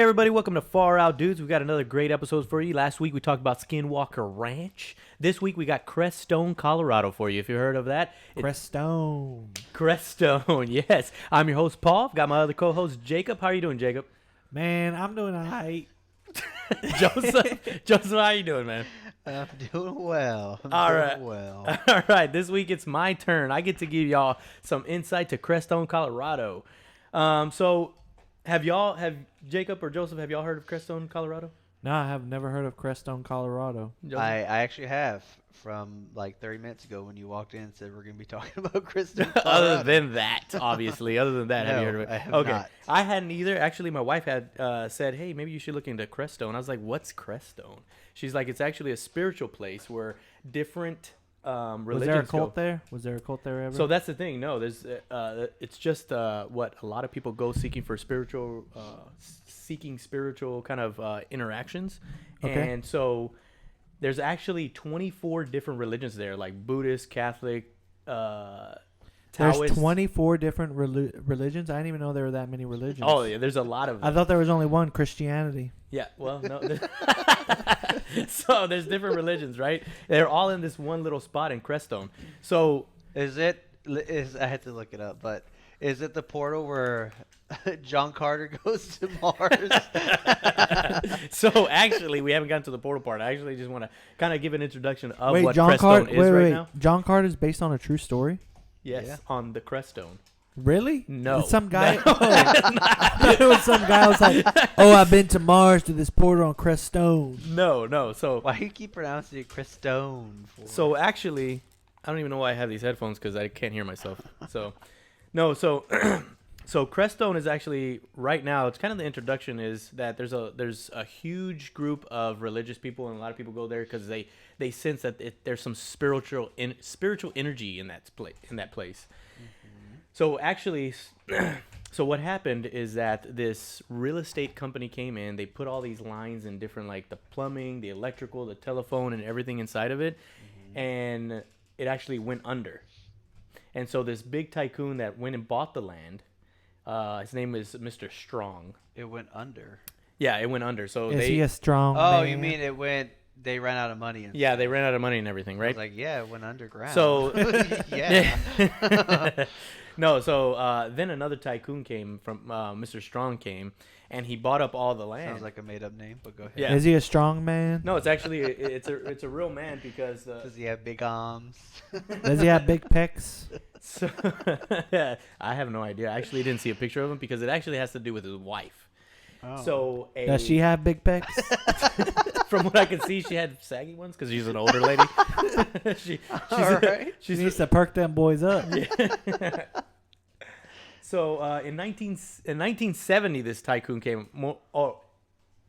Hey everybody, welcome to Far Out Dudes. We've got another great episode for you. Last week we talked about Skinwalker Ranch. This week we got Crestone, Colorado for you. If you heard of that, Crestone. Crestone, yes. I'm your host Paul. I've got my other co-host Jacob. How are you doing, Jacob? Man, I'm doing all right. Joseph, how are you doing, man? I'm doing well. All right. Well. All right, this week it's my turn. I get to give y'all some insight to Crestone, Colorado. So have Jacob or Joseph, have y'all heard of Crestone, Colorado? No, I have never heard of Crestone, Colorado. Joseph? I actually have from like 30 minutes ago when you walked in and said we're going to be talking about Crestone, Colorado. Other than that, obviously. Other than that, have you No, heard of it? I have Okay. not. I hadn't either. Actually, my wife had said, hey, maybe you should look into Crestone. I was like, what's Crestone? She's like, it's actually a spiritual place where different religions Was there a cult go. there? Was there a cult there ever? So that's the thing. No, there's it's just what a lot of people go seeking for spiritual kind of interactions. Okay. And so there's actually 24 different religions there, like Buddhist, Catholic, Taoist. There's 24 different religions? I didn't even know there were that many religions. Oh, yeah, there's a lot of I thought there was only one, Christianity. Yeah, well, no. So there's different religions, right? They're all in this one little spot in Crestone. So I had to look it up, but is it the portal where John Carter goes to Mars? so actually, we haven't gotten to the portal part. I actually just want to kind of give an introduction of Wait, what John Crestone Carter. is Wait, right wait. now. John Carter is based on a true story? Yes, Yeah. on the Crestone. Really? No. Some guy. No. Oh, I thought it was some guy was like, "Oh, I've been to Mars to this portal on Crestone." No. So Why do you keep pronouncing it Crestone for? So actually, I don't even know why I have these headphones because I can't hear myself. So, no, so so Crestone is actually right now. It's kind of the introduction is that there's a huge group of religious people and a lot of people go there because they sense that there's some spiritual energy in that place. So actually, so what happened is that this real estate company came in. They put all these lines in different, like the plumbing, the electrical, the telephone, and everything inside of it, and it actually went under. And so this big tycoon that went and bought the land, his name is Mr. Strong. It went under. Yeah, it went under. So Is he a strong Oh, man? you mean it went? They ran out of money. And yeah, stuff. they ran out of money and everything, I right? was like, yeah, it went underground. So yeah. No, so then another tycoon came from Mr. Strong came, and he bought up all the land. Sounds like a made-up name, but go ahead. Yeah. Is he a strong man? No, it's actually it's a real man because Does he have big arms? Does he have big pecs? so, yeah, I have no idea. I actually didn't see a picture of him because it actually has to do with his wife. Oh. So Does she have big pecs? from what I can see, she had saggy ones because she's an older lady. she's All right. She needs to perk them boys up. Yeah. So in 1970, this tycoon came.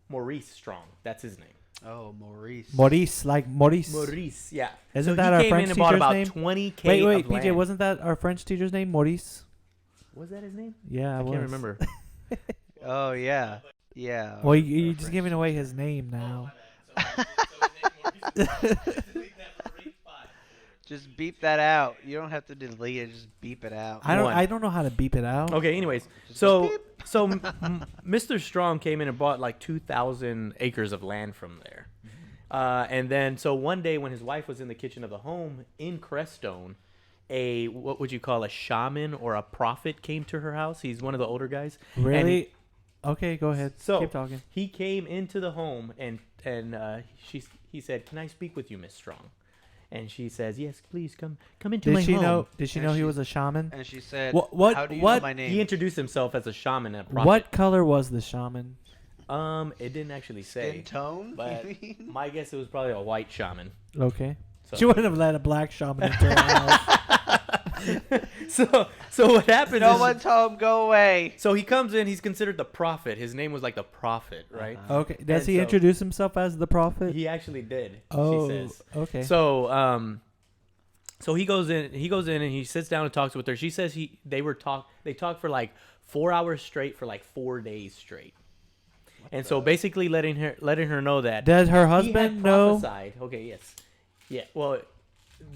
Maurice Strong, that's his name. Oh, Maurice. Maurice, like Maurice. Maurice, yeah. Isn't so that he our came French in and bought teacher's about name? 20K Wait, of PJ, land. wasn't that our French teacher's name, Maurice? Was that his name? Yeah, I can't remember. Oh yeah, yeah. Well, you're just giving away his name now. Just beep that out. You don't have to delete it. Just beep it out. I One. don't know how to beep it out. Okay, anyways, Mr. Strong came in and bought like 2,000 acres of land from there. And then, so one day when his wife was in the kitchen of the home in Crestone, what would you call a shaman or a prophet came to her house. He's one of the older guys. Really? Okay, go ahead. So Keep talking. he came into the home and he said, "Can I speak with you, Miss Strong?" And she says, "Yes, please come into my home." Did she And know he she- was a shaman? And she said, What- "How do you what- know my name?" He introduced himself as a shaman and a prophet. What color was the shaman? It didn't actually say. Skin tone? But You mean? my guess it was probably a white shaman. Okay. So, She wouldn't have let a black shaman into her house. so what happened No is, one told him go away. so he comes in, he's considered the prophet. His name was like the prophet, right? Okay. Does And he so- introduce himself as the prophet? He actually did. Oh, She says. okay. So so he goes in and he sits down and talks with her. She says they talked for like 4 hours straight for like 4 days straight. And so basically letting her know that Does her he had husband know? prophesied. Okay, yes. Yeah, well,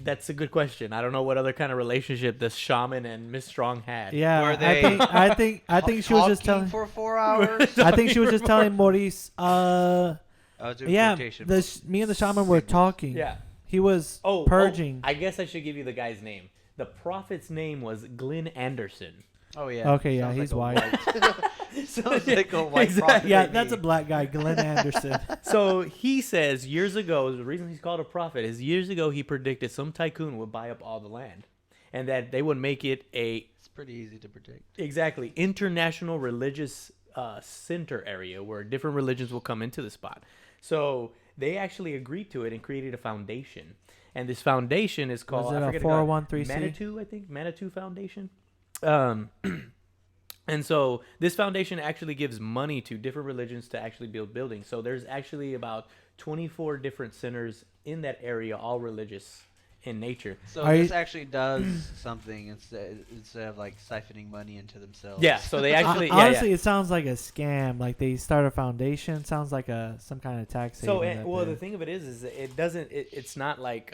That's a good question. I don't know what other kind of relationship this shaman and Miss Strong had. Yeah, Were I they think she was just talking telling. for 4 hours. I think she was just telling Maurice. I was doing Yeah, quotation. me and the shaman were talking. Yeah. He was Oh, purging. I guess I should give you the guy's name. The prophet's name was Glenn Anderson. Oh yeah. Okay, yeah, Sounds he's like a white. Sounds like a white Exactly. prophet. Yeah, to that's a me. black guy, Glenn Anderson. So he says years ago, the reason he's called a prophet is years ago he predicted some tycoon would buy up all the land, and that they would make it a It's pretty easy to predict. exactly international religious center area where different religions will come into the spot. So they actually agreed to it and created a foundation, and this foundation is called Was it I a forget it called 401(c)(3)? Manitou, I think Manitou Foundation. And so this foundation actually gives money to different religions to actually build buildings. So there's actually about 24 different centers in that area, all religious in nature. So Are this you- actually does something instead of like siphoning money into themselves. Yeah, so they actually Honestly, it sounds like a scam. Like they start a foundation. Sounds like some kind of tax So haven. that well, they- the thing of it is it doesn't. It's not like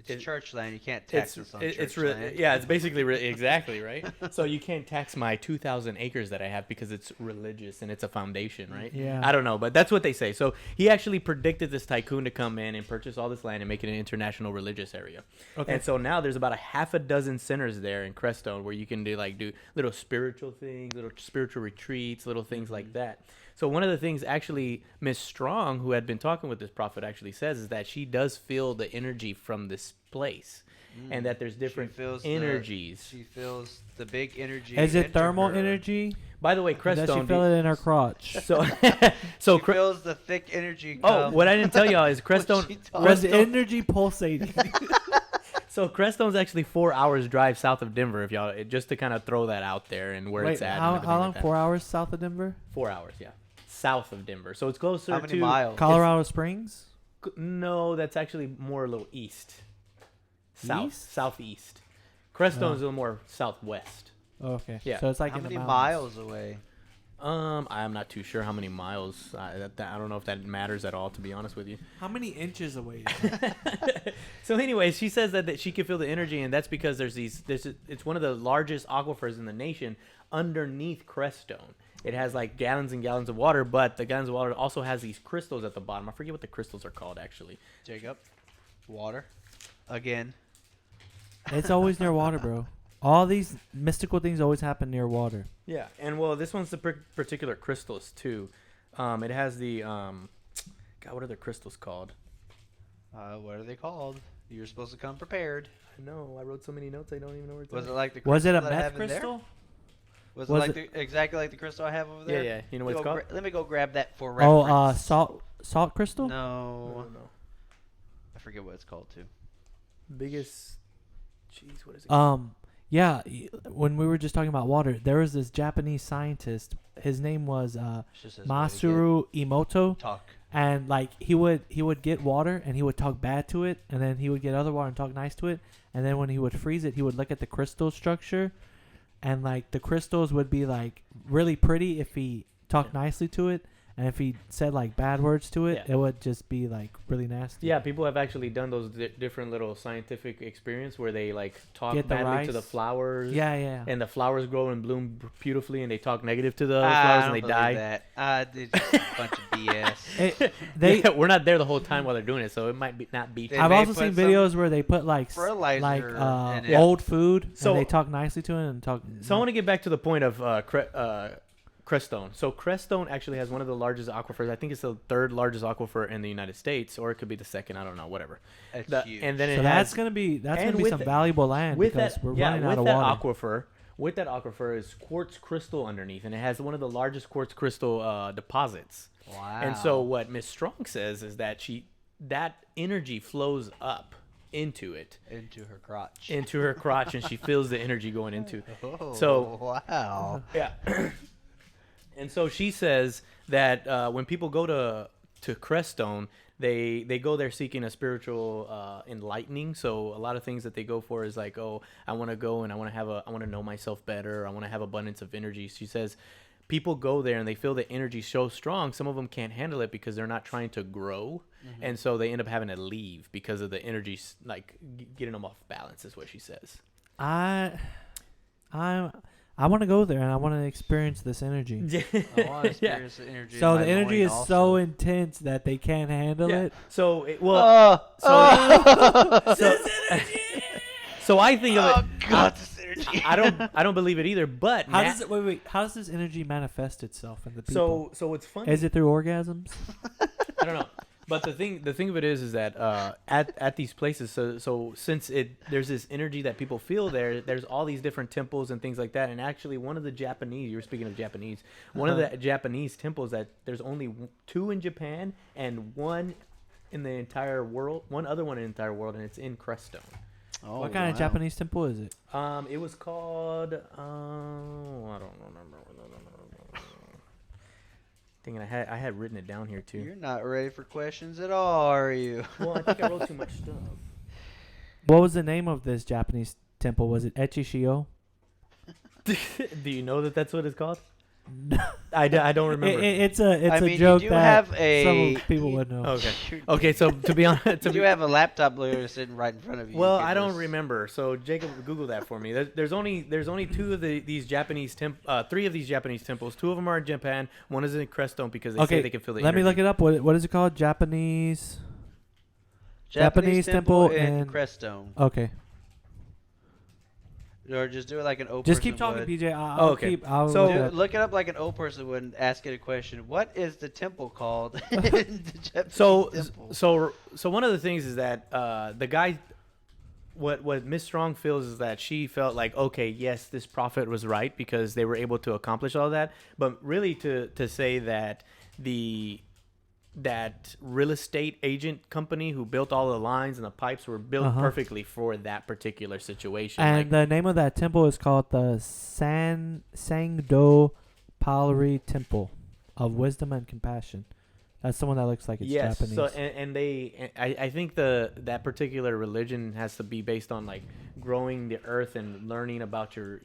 It's church land. You can't tax us on church land. yeah, it's basically exactly right. So you can't tax my 2,000 acres that I have because it's religious and it's a foundation, right? Yeah. I don't know, but that's what they say. So he actually predicted this tycoon to come in and purchase all this land and make it an international religious area. Okay. And so now there's about a half a dozen centers there in Crestone where you can do little spiritual things, little spiritual retreats, little things like that. So one of the things actually Miss Strong, who had been talking with this prophet, actually says is that she does feel the energy from this place, and that there's different energies. She feels the big energy. Is it enter thermal her. energy? By the way, Does she Crestone. feel it in her crotch? So, She feels the thick energy. oh, come what I didn't tell y'all is when Crestone. she talks. Was the energy pulsating? So Crestone's actually 4 hours drive south of Denver. If y'all just to kind of throw that out there and where Wait, it's at. and how everything like long? that. 4 hours south of Denver? 4 hours, yeah, south of Denver. So it's closer How many to miles? Colorado Springs? No, that's actually more a little east. East? Southeast. Crestone's Oh. a little more southwest. Oh, okay. Yeah. So it's like How in many the miles mountains. away? I'm not too sure how many miles. I don't know if that matters at all, to be honest with you. How many inches away? Is that? So, anyways, she says that she can feel the energy, and that's because it's one of the largest aquifers in the nation underneath Crestone. It has like gallons and gallons of water, but the gallons of water also has these crystals at the bottom. I forget what the crystals are called, actually. Jacob, water, again. It's always near water, bro. All these mystical things always happen near water. Yeah, and well, this one's the particular crystals too. It has the God, what are the crystals called? What are they called? You're supposed to come prepared. I know, I wrote so many notes, I don't even know where it's Was at. it like the? Was it a crystal that I meth have in there? crystal? Was it Was like exactly like the crystal I have over there? Yeah, yeah. You know what it's called? Let me go grab that for Oh, reference. salt crystal? No, No. I forget what it's called too. Biggest. Jeez, what is it? Called? Yeah. When we were just talking about water, there was this Japanese scientist. His name was It's just as Masaru Emoto, talk. and like he would get water and he would talk bad to it, and then he would get other water and talk nice to it, and then when he would freeze it, he would look at the crystal structure, and like the crystals would be like really pretty if he talked nicely to it, and if he said like bad words to it, Yeah. it would just be like really nasty. Yeah, people have actually done those different little scientific experience where they like talk Get the badly to rice. the flowers. Yeah, yeah. And the flowers grow and bloom beautifully, and they talk negative to the I flowers don't and they believe die. that. It's just a bunch of BS. They We're not there the whole time while they're doing it, so it might be not be. They I've may also put seen some videos where they put like fertilizer in it. old food So- and they talk nicely to it and talk. So I want to get back to the point of Crestone. So Crestone actually has one of the largest aquifers. I think it's the third largest aquifer in the United States, or it could be the second. I don't know. Whatever. It's huge. And then it So has that's gonna be and with some the- valuable land with because that we're yeah running with out of that water. aquifer. With that aquifer is quartz crystal underneath, and it has one of the largest quartz crystal deposits. wow. And so what Miss Strong says is that that energy flows up into it, into her crotch. into her crotch, and she feels the energy going into. Oh, So- wow. Yeah. And so she says that when people go to Crestone, they go there seeking a spiritual enlightening. So a lot of things that they go for is like, oh, I want to go and I want to know myself better. I want to have abundance of energy. She says, people go there and they feel the energy so strong. Some of them can't handle it because they're not trying to grow, and so they end up having to leave because of the energy, like getting them off balance. Is what she says. I want to go there and I want to experience this energy. I want to experience the energy. So in the my energy loin is also. so intense that they can't handle it. So so I think of Oh it. God, this energy. I don't believe it either. But How does it? Wait. How does this energy manifest itself in the people? so it's funny. Is it through orgasms? I don't know. But the thing of it is that at these places, so since there's this energy that people feel there's all these different temples and things like that. And actually, one of the Japanese, you were speaking of Japanese, one of the Japanese temples that there's only 2 in Japan and one in the entire world, one other one in the entire world, and it's in Crestone. Oh, What kind of Japanese temple is it? It was called I don't remember. Thinking I had written it down here too. You're not ready for questions at all, are you? Well, I think I wrote too much stuff. What was the name of this Japanese temple? Was it Echishio? Do you know that that's what it's called? I don't remember. It's a I mean, joke you do that have a some people would know. Okay. Okay, so to be honest, You have a laptop literally sitting right in front of you. well, You I can don't just- remember. So Jacob, Google that for me. There's only 2 of these Japanese 3 of these Japanese temples. 2 of them are in Japan. One is in Crestone because they say they can feel the let me energy. look it up. What is it called? Japanese temple in and- Crestone. Okay. Or just do it like an old Just person keep talking, would. BJ. I'll okay. I'll So- look it up. Look it up like an old person would and ask it a question. What is the temple called? in the Japanese temple? So one of the things is that the guy, what Miss Strong feels is that she felt like, okay, yes, this prophet was right because they were able to accomplish all that, but really to say that that real estate agent company who built all the lines and the pipes were built perfectly for that particular situation. And the name of that temple is called the Sangdo Palri Temple of Wisdom and Compassion. That's the one that looks like it's yes, Japanese. so I think that particular religion has to be based on like growing the earth and learning about your,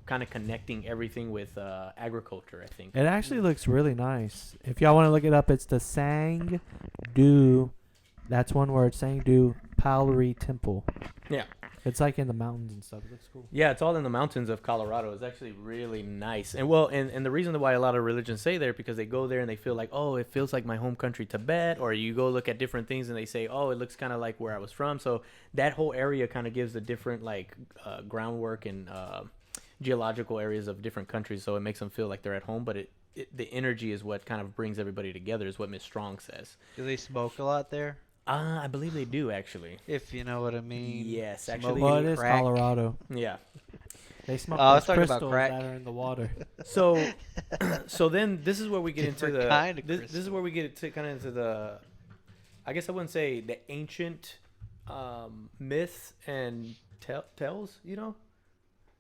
kind of connecting everything with agriculture, I think. It actually looks really nice. If y'all want to look it up, it's the Sangdo. That's one word, Sangdo Palri Temple. Yeah. It's like in the mountains and stuff. It looks cool. Yeah, it's all in the mountains of Colorado. It's actually really nice. And well, and the reason why a lot of religions say there because they go there and they feel like, oh, it feels like my home country, Tibet, or you go look at different things and they say, oh, it looks kind of like where I was from. So that whole area kind of gives a different like groundwork and geological areas of different countries. So it makes them feel like they're at home. But the energy is what kind of brings everybody together, is what Miss Strong says. Do they smoke a lot there? I believe they do actually. If you know what I mean. Yes, Smoke actually. Well, it is crack. Colorado. Yeah. They smoke Oh, I was those talking about crystals crack. that are in the water. So then this is where we get into Different kind of this is where we get to kind of into the, I guess I wouldn't say the ancient myths and tales,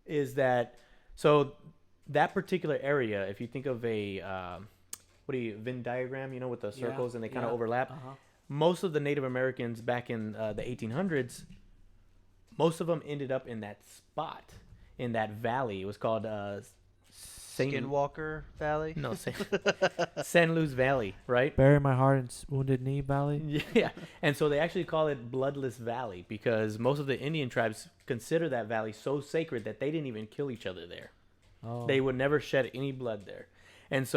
is that so that particular area, if you think of a Venn diagram, with the circles and they kind of overlap. Most of the Native Americans back in the 1800s, most of them ended up in that spot, in that valley. It was called Skinwalker Valley? No, San Luis Valley, right? Bury my heart in Wounded Knee Valley. Yeah, and so they actually call it Bloodless Valley because most of the Indian tribes consider that valley so sacred that they didn't even kill each other there. Oh. They would never shed any blood there. And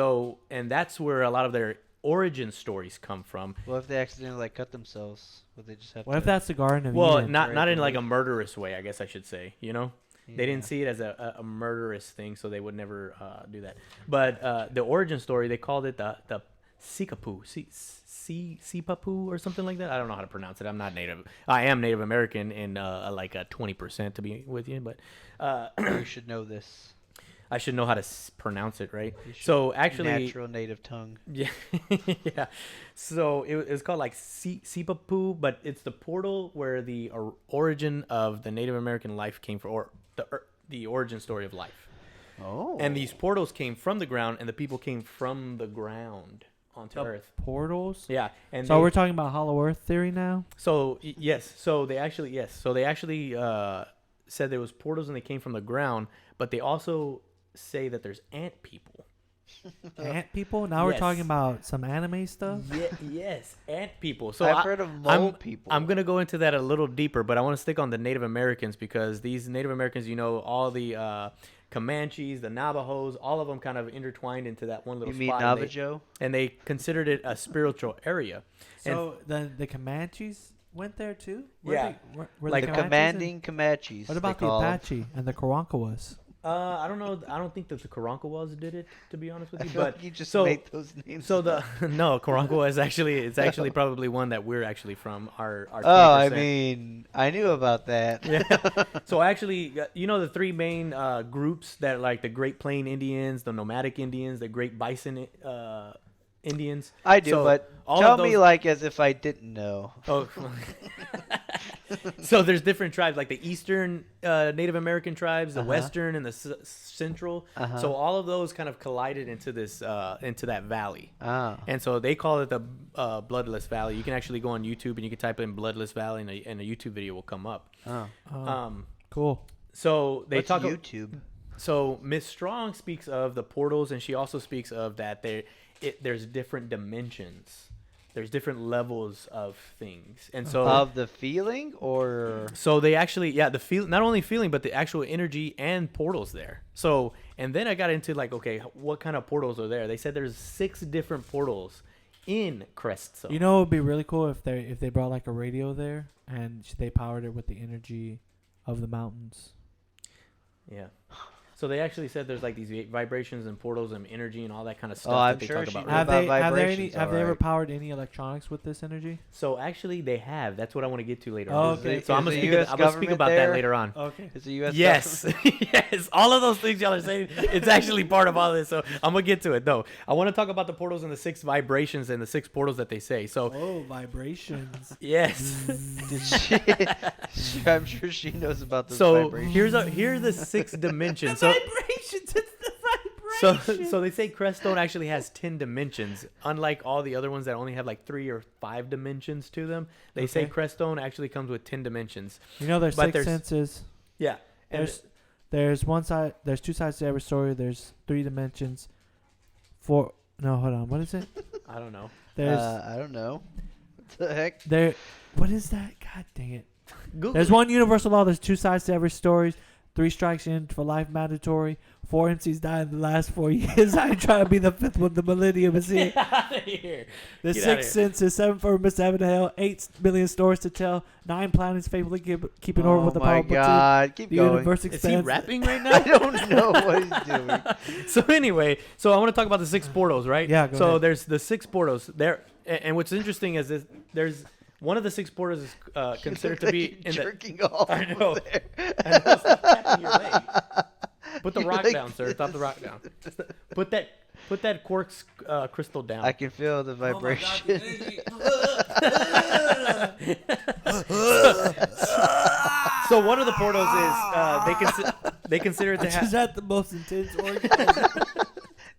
that's where a lot of their origin stories come from. What if they accidentally cut themselves? Would they just have What to... if that's the Garden of Well, Eden? not in like a Right. murderous way, I guess I should say. They didn't Yeah. see it as a murderous thing, so they would never do that. But the origin story, they called it the Sikapu, Sipapu or something like that. I don't know how to pronounce it. I'm not Native. I am Native American and like a 20% to be with you, but You should know this. I should know how to pronounce it, right? You should. So actually, Natural native tongue. yeah, yeah. So it's called like Sipapu, but it's the portal where the origin of the Native American life came from, or the origin story of life. Oh. And these portals came from the ground, and the people came from the ground onto Earth. Portals? Yeah, and So we're talking about Hollow Earth theory now? yes. So they actually said there was portals and they came from the ground, but they also say that there's ant people Ant people? Now we're Yes. talking about some anime stuff? Yes, ant people. So I've heard of mole people. I'm gonna go into that a little deeper, but I want to stick on the Native Americans because these Native Americans, all the Comanches, the Navajos, all of them kind of intertwined into that one little You mean spot. Navajo? And they considered it a spiritual area. So the Comanches went there too? Yeah. Were Like The Comanches commanding Comanches. What about they the call 'em. Apache and the Karankawas? I don't know. I don't think that the Karankawas did it, to be honest with I you. feel But like you just so- made those names. so the no Karankawa is actually probably one that we're actually from. Our Oh, I 20%. mean, I knew about that. Yeah. So actually, the three main groups that like the Great Plain Indians, the Nomadic Indians, the Great Bison Indians. I do, So but all tell of me those- like as if I didn't know. Oh. So there's different tribes, like the Eastern Native American tribes, the Uh-huh. Western, and the Central. Uh-huh. So all of those kind of collided into this into that valley. Oh. And so they call it the Bloodless Valley. You can actually go on YouTube and you can type in Bloodless Valley, and a YouTube video will come up. Oh. Cool. So they What's talk. YouTube? So Miss Strong speaks of the portals, and she also speaks of that there's different dimensions. There's different levels of things, and so Of the feeling or so they actually the feel not only feeling but the actual energy and portals there. So and then I got into like, okay, what kind of portals are there? They said there's 6 different portals in Crestone. You know, it would be really cool if they brought like a radio there and they powered it with the energy of the mountains. Yeah. So they actually said there's like these vibrations and portals and energy and all that kind of stuff Oh, that I'm they sure talk she about. knows right? about vibrations, have they ever alright. powered any electronics with this energy? So actually they have. That's what I want to get to later Oh, on. okay. So I'm Is gonna the speak, US I'm gonna speak government about that there? later on. Okay. is the U.S. Yes, yes. All of those things y'all are saying, it's actually part of all this. So I'm gonna get to it. No, I want to talk about the portals and the 6 vibrations and the 6 portals that they say. So Oh, vibrations. yes. Did she, I'm sure she knows about those So vibrations. here are the 6 dimensions. So Vibrations. It's the so vibrations. so they say Crestone actually has 10 dimensions, unlike all the other ones that only have like 3 or 5 dimensions to them. They say Okay. Crestone actually comes with 10 dimensions. You know, there's but 6 there's- senses. Yeah. And There's one side. There's 2 sides to every story. There's 3 dimensions. 4. No, hold on. What is it? I don't know. There's I don't know. What the heck? there. What is that? God dang it. Google There's it. one universal law. There's 2 sides to every story. 3 strikes in for life mandatory. 4 MCs died in the last 4 years. I ain't trying to be the 5th one. The millennium is here. Get out of here. The Get outta 6 here. senses, 7 firmaments, 7 hell, 8 million stories to tell, 9 planets faithfully keeping order with the Oh my power of two. God! Keep The going. universe Is he expands. rapping right I now? don't know what he's doing. So anyway, so I want to talk about the 6 portals, right? Yeah, go So ahead. there's the 6 portals there, and what's interesting is this, there's one of the 6 portals is considered to be in the. jerking off. I know. over there. I know, stop tapping your leg. Put the You're rock like down, sir. Stop the rock down. Put that quartz crystal down. I can feel the vibration. So one of the portals is they consider it to Is have. that the most intense orgasm?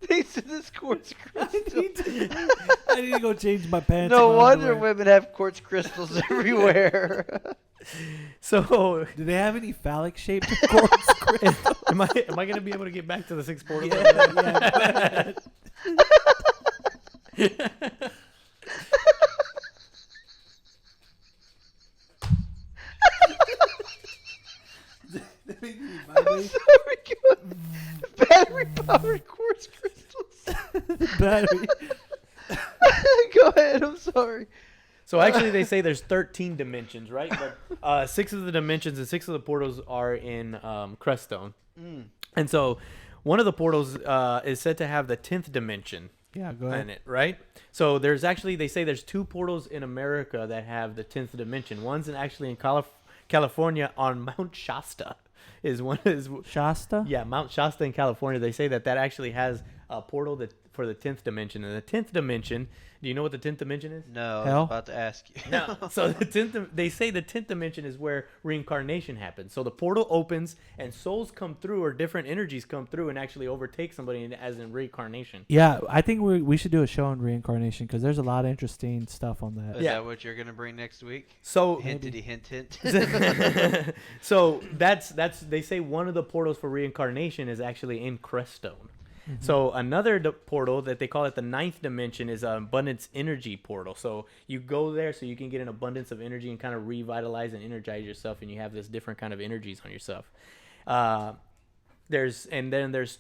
Thanks to this quartz crystal. I need to go change my pants. No and my wonder underwear. women have quartz crystals everywhere. So Do they have any phallic shaped quartz crystals? am I gonna be able to get back to the 6 portals? Yeah. I'm sorry, God. Battery powered quartz crystals. Battery. Go ahead. I'm sorry. So actually, they say there's 13 dimensions, right? But 6 of the dimensions and 6 of the portals are in Crestone, and so one of the portals is said to have the 10th dimension Yeah, go in ahead. it, right? So there's actually, they say there's 2 portals in America that have the 10th dimension. One's actually in California on Mount Shasta. Shasta? Yeah, Mount Shasta in California. They say that actually has a portal for the 10th dimension. And the 10th dimension, do you know what the 10th dimension is? No, I Hell? was about to ask you. No. So they say the 10th dimension is where reincarnation happens. So the portal opens and souls come through, or different energies come through and actually overtake somebody as in reincarnation. Yeah, I think we should do a show on reincarnation because there's a lot of interesting stuff on that. Is Yeah. that what you're gonna bring next week? So Hintity hint hint. so that's they say one of the portals for reincarnation is actually in Crestone. So another portal that they call it the ninth dimension is an abundance energy portal. So you go there so you can get an abundance of energy and kind of revitalize and energize yourself, and you have this different kind of energies on yourself. There's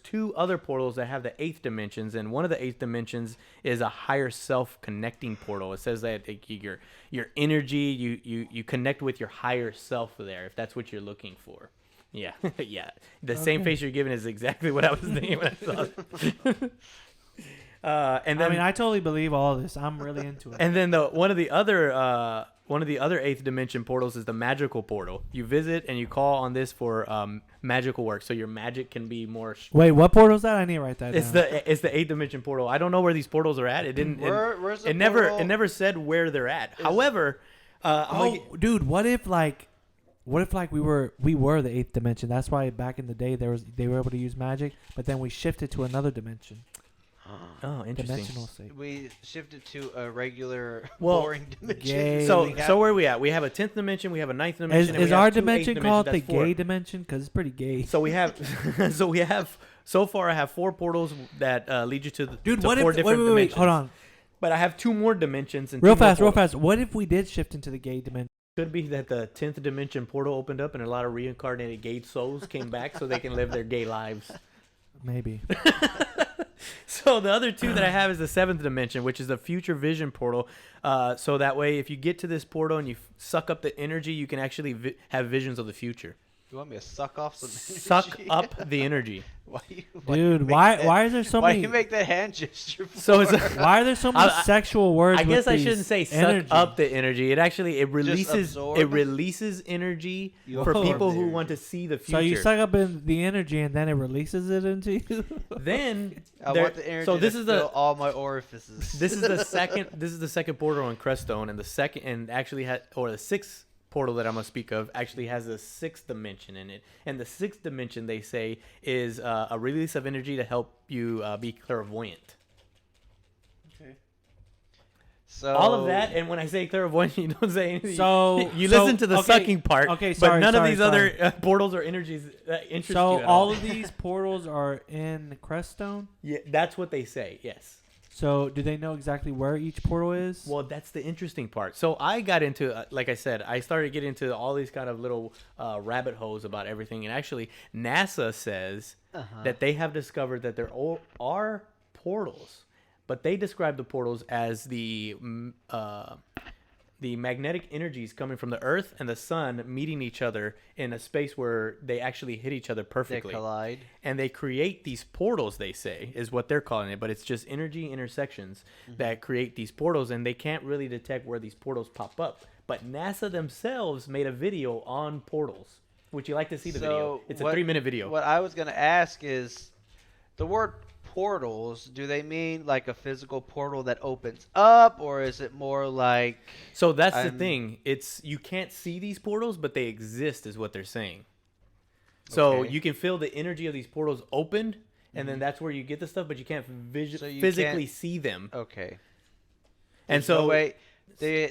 two other portals that have the eighth dimensions, and one of the eighth dimensions is a higher self connecting portal. It says that your energy, you connect with your higher self there, if that's what you're looking for. Yeah, yeah. The same face you're giving is exactly what I was thinking when I saw it. And then, I mean, I totally believe all this. I'm really into it. And then one of the other eighth dimension portals is the magical portal. You visit and you call on this for magical work, so your magic can be more. Wait, what portal is that? I need to write that down. It's the eighth dimension portal. I don't know where these portals are at. It didn't. Where's the it portal? never said where they're at. However, dude, what if we were the eighth dimension? That's why back in the day they were able to use magic, but then we shifted to another dimension. Oh, interesting. Dimensional state. We shifted to a regular boring dimension. Gay. So where are we at? We have a 10th dimension. We have a 9th dimension. Is our dimension called the gay dimension? Because it's pretty gay. So we have, so far I have 4 portals that lead you to the Dude, to what 4 if? different Wait, dimensions. hold on. But I have 2 more dimensions. And Real 2 more fast. portals. What if we did shift into the gay dimension? Could be that the 10th dimension portal opened up and a lot of reincarnated gay souls came back so they can live their gay lives. Maybe. So the other 2 that I have is the 7th dimension, which is the future vision portal. So that way, if you get to this portal and you suck up the energy, you can actually have visions of the future. You want me to suck off some energy? Suck up the energy. Dude, why is there so many? Why you make that hand gesture? So it's why are there so many sexual words? I guess with I shouldn't say energy? suck up the energy. It releases absorb? Energy You for absorb people the who energy. want to see the future. So you suck up in the energy and then it releases it into you. Then I want the energy so this to is fill all my orifices. this is the second portal on Crestone, and the sixth portal that I'm gonna speak of actually has a 6th dimension in it, and the 6th dimension, they say, is a release of energy to help you be clairvoyant. Okay. So All of that, and when I say clairvoyant, you don't say anything. So you listen to the sucking part. Okay, but none of sorry, these other portals or energies interest you. So at all of these portals are in Crestone. Yeah, that's what they say. Yes. So do they know exactly where each portal is? Well, that's the interesting part. So I got into, like I said, I started getting into all these kind of little rabbit holes about everything. And actually, NASA says that they have discovered that there are portals, but they describe the portals as the magnetic energies coming from the Earth and the Sun meeting each other in a space where they actually hit each other they perfectly. collide. And they create these portals, they say, is what they're calling it. But it's just energy intersections that create these portals, and they can't really detect where these portals pop up. But NASA themselves made a video on portals. Would you like to see the video? It's a 3-minute video. What I was going to ask is, the word portals, do they mean like a physical portal that opens up, or is it more like... So that's the thing. You can't see these portals, but they exist is what they're saying. So Okay. you can feel the energy of these portals opened, and then that's where you get the stuff, but you can't So you physically can't- see them. Okay. And There's so, no way,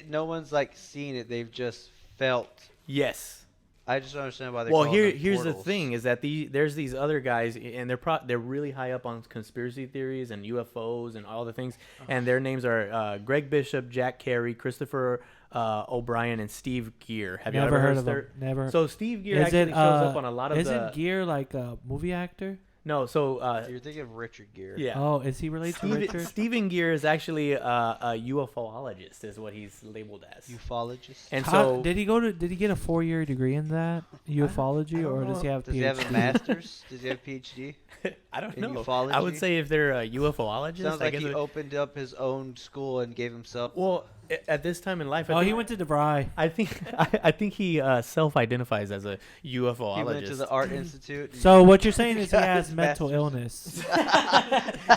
no one's like seen it, they've just felt. yes. I just don't understand why they're Well, calling them here's the portals. thing: is that there's these other guys, and they're really high up on conspiracy theories and UFOs and all the things, and their names are Greg Bishop, Jack Carey, Christopher O'Brien, and Steve Gear. Have you Never ever heard of their? them. Never. So Steve Gear Is actually it, shows up on a lot of Isn't Gear like a movie actor? No, so You're thinking of Richard Gere. yeah. Oh, is he related to Richard? Steven Gear is actually a UFOologist, is what he's labeled as. Ufologist. And so Did he get a 4-year degree in that ufology, I don't or does he know. have? Does he have a master's? Does he have a PhD? I don't in know. ufology? I would say if they're a UFOologist, Sounds I like guess he it- opened up his own school and gave himself. well, at this time in life, I Oh, think, he went to DeVry. I think he self-identifies as a UFOologist. He went to the Art Institute. and- So what you're saying is he got has his mental master's. illness.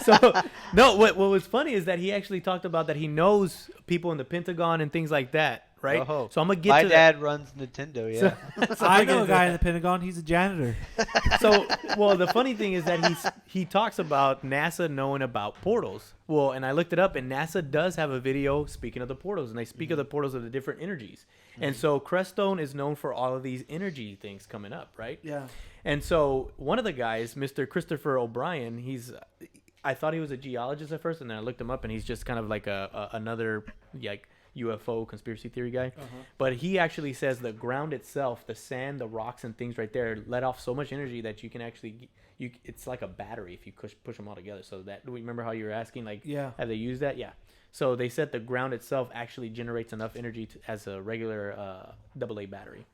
So no, what was funny is that he actually talked about that he knows people in the Pentagon and things like that. right? Oh, So I'm gonna get my to dad runs Nintendo. Yeah. So I I'm know a gonna- guy in the Pentagon. He's a janitor. So, well, the funny thing is that he talks about NASA knowing about portals. Well, and I looked it up, and NASA does have a video speaking of the portals, and they speak of the portals of the different energies. And so Crestone is known for all of these energy things coming up, right? Yeah. And so one of the guys, Mr. Christopher O'Brien, I thought he was a geologist at first, and then I looked him up, and he's just kind of like another like UFO conspiracy theory guy. But he actually says the ground itself, the sand, the rocks, and things right there let off so much energy that you can actually it's like a battery if you push them all together. So that, do we remember how you were asking, like, Yeah. have they used that? Yeah. So they said the ground itself actually generates enough energy as a regular AA battery.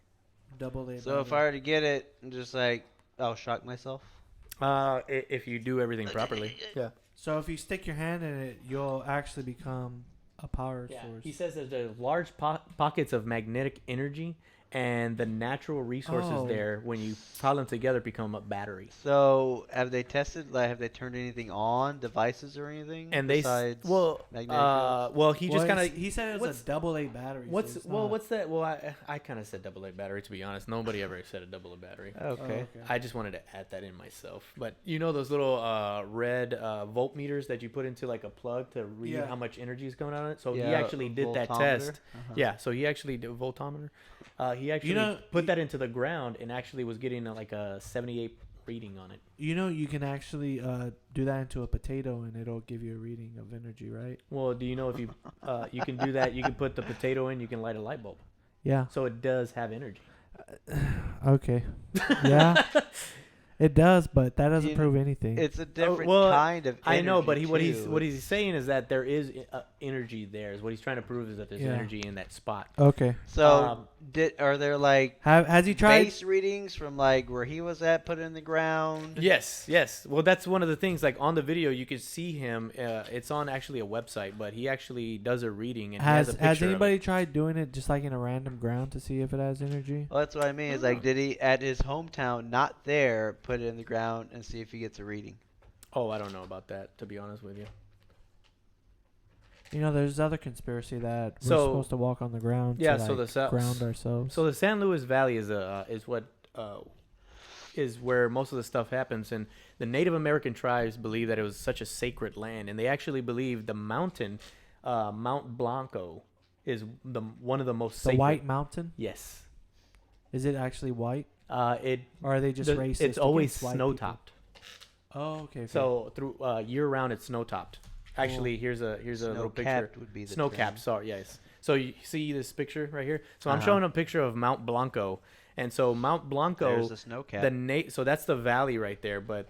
Double A. So if I were to get it, I'm just like, I'll shock myself. If you do everything properly. Yeah. So if you stick your hand in it, you'll actually become a power source. He says that there's large pockets of magnetic energy, and the natural resources there, when you pile them together, become a battery. So have they tested? Like, have they turned anything on, devices or anything? And besides magnetic fields? well, he just kind of. He said it was a double A battery. What's so it's well? not- What's that? Well, I kind of said AA battery, to be honest. Nobody ever said a AA battery. Okay. I just wanted to add that in myself. But you know those little red voltmeters that you put into like a plug to read Yeah. how much energy is going on it? So he Yeah, actually did that voltometer. test. Uh-huh. Yeah, so he actually did a voltometer. He actually put that into the ground and actually was getting like a 78 reading on it. You know, you can actually do that into a potato, and it'll give you a reading of energy, right? Well, do you know if you you can do that? You can put the potato in. You can light a light bulb. Yeah. So it does have energy. Okay. Yeah. It does, but that doesn't You- prove anything. It's a different well, kind of energy. I know, but what too. he's saying is that there is energy there. Is what he's trying to prove is that there's Yeah. energy in that spot. Okay. So are there like Has he tried? base readings from like where he was at put in the ground? Yes. Well, that's one of the things. Like on the video, you can see him. It's on actually a website, but he actually does a reading and he has a picture Has of anybody it. tried doing it just like in a random ground to see if it has energy? Well, that's what I mean. Is like, did he at his hometown, not there, put it in the ground and see if he gets a reading? Oh, I don't know about that, to be honest with you. You know, there's other conspiracy that we're So- supposed to walk on the ground. Yeah, to, so like, the ground ourselves. So the San Luis Valley is is where most of the stuff happens, and the Native American tribes believe that it was such a sacred land, and they actually believe the mountain, Mount Blanco, is one of the most the sacred. White Mountain, Yes. is it actually white, Or or are they just racist? it's always against white snow people? topped. Oh, okay. So through year round, it's snow topped. Actually, here's a little picture. Snow-capped would be the Snow term. capped. Sorry, yes. So you see this picture right here. So I'm Uh-huh. showing a picture of Mount Blanco, and so Mount Blanco. There's a snow cap. So that's the valley right there. But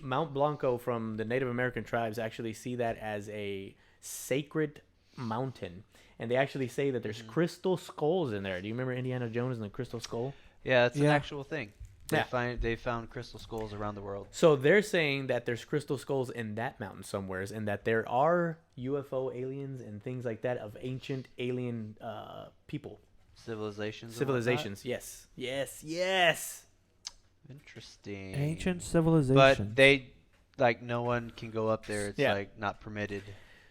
Mount Blanco from the Native American tribes actually see that as a sacred mountain, and they actually say that there's crystal skulls in there. Do you remember Indiana Jones and the crystal skull? Yeah, it's an Yeah. actual thing. Yeah. They found crystal skulls around the world. So they're saying that there's crystal skulls in that mountain somewheres, and that there are UFO aliens and things like that of ancient alien people. Civilizations. and Civilizations, yes. whatnot? Interesting. Ancient civilization. But they, like, no one can go up there. It's Yeah. like not permitted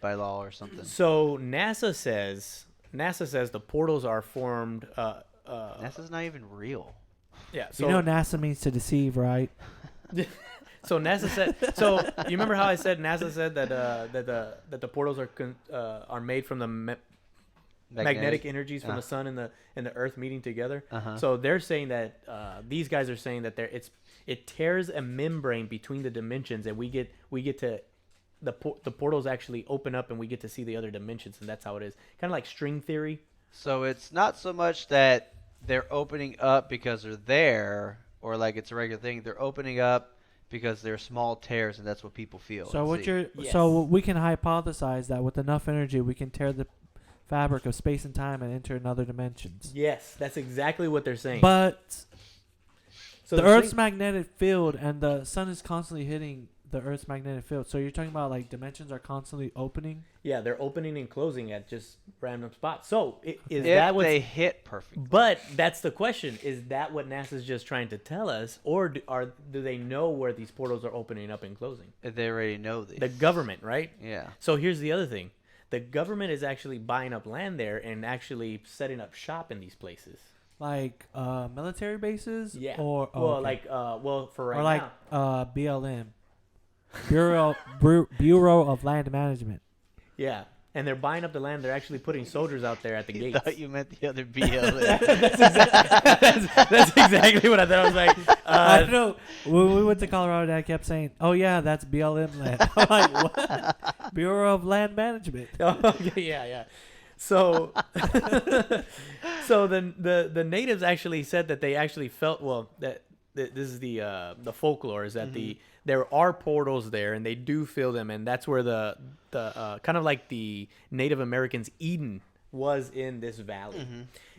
by law or something. So NASA says the portals are formed. NASA's not even real. Yeah. So you know, NASA means to deceive, right? So NASA said. So you remember how I said NASA said that that the portals are made from the magnetic energies from the sun and the earth meeting together. Uh-huh. So they're saying that these guys are saying that it tears a membrane between the dimensions, and we get to the portals actually open up, and we get to see the other dimensions, and that's how it is. Kind of like string theory. So it's not so much that they're opening up because they're there, or like it's a regular thing. They're opening up because they're small tears, and that's what people feel. So and what see. you're Yes. so we can hypothesize that with enough energy, we can tear the fabric of space and time and enter another dimensions. Yes, that's exactly what they're saying. But so the they're Earth's saying- magnetic field and the sun is constantly hitting the Earth's magnetic field. So you're talking about like dimensions are constantly opening. yeah, they're opening and closing at just random spots. So is if that what? they hit perfect? But that's the question: is that what NASA's just trying to tell us, or do they know where these portals are opening up and closing? They already know these. The government, right? Yeah. So here's the other thing: the government is actually buying up land there and actually setting up shop in these places. Like military bases? Yeah. Or for right or like now. BLM, Bureau of Land Management. Yeah. And they're buying up the land. They're actually putting soldiers out there at the I gates. thought you meant the other BLM. that's exactly what I thought. I was like, I don't know. When we went to Colorado, Dad kept saying, "Oh yeah, that's BLM land." I'm like, "What? Bureau of Land Management." okay, yeah. So, so then the natives actually said that they actually felt that this is the folklore is that there are portals there and they do feel them, and that's where the kind of like the Native Americans' Eden was in this valley.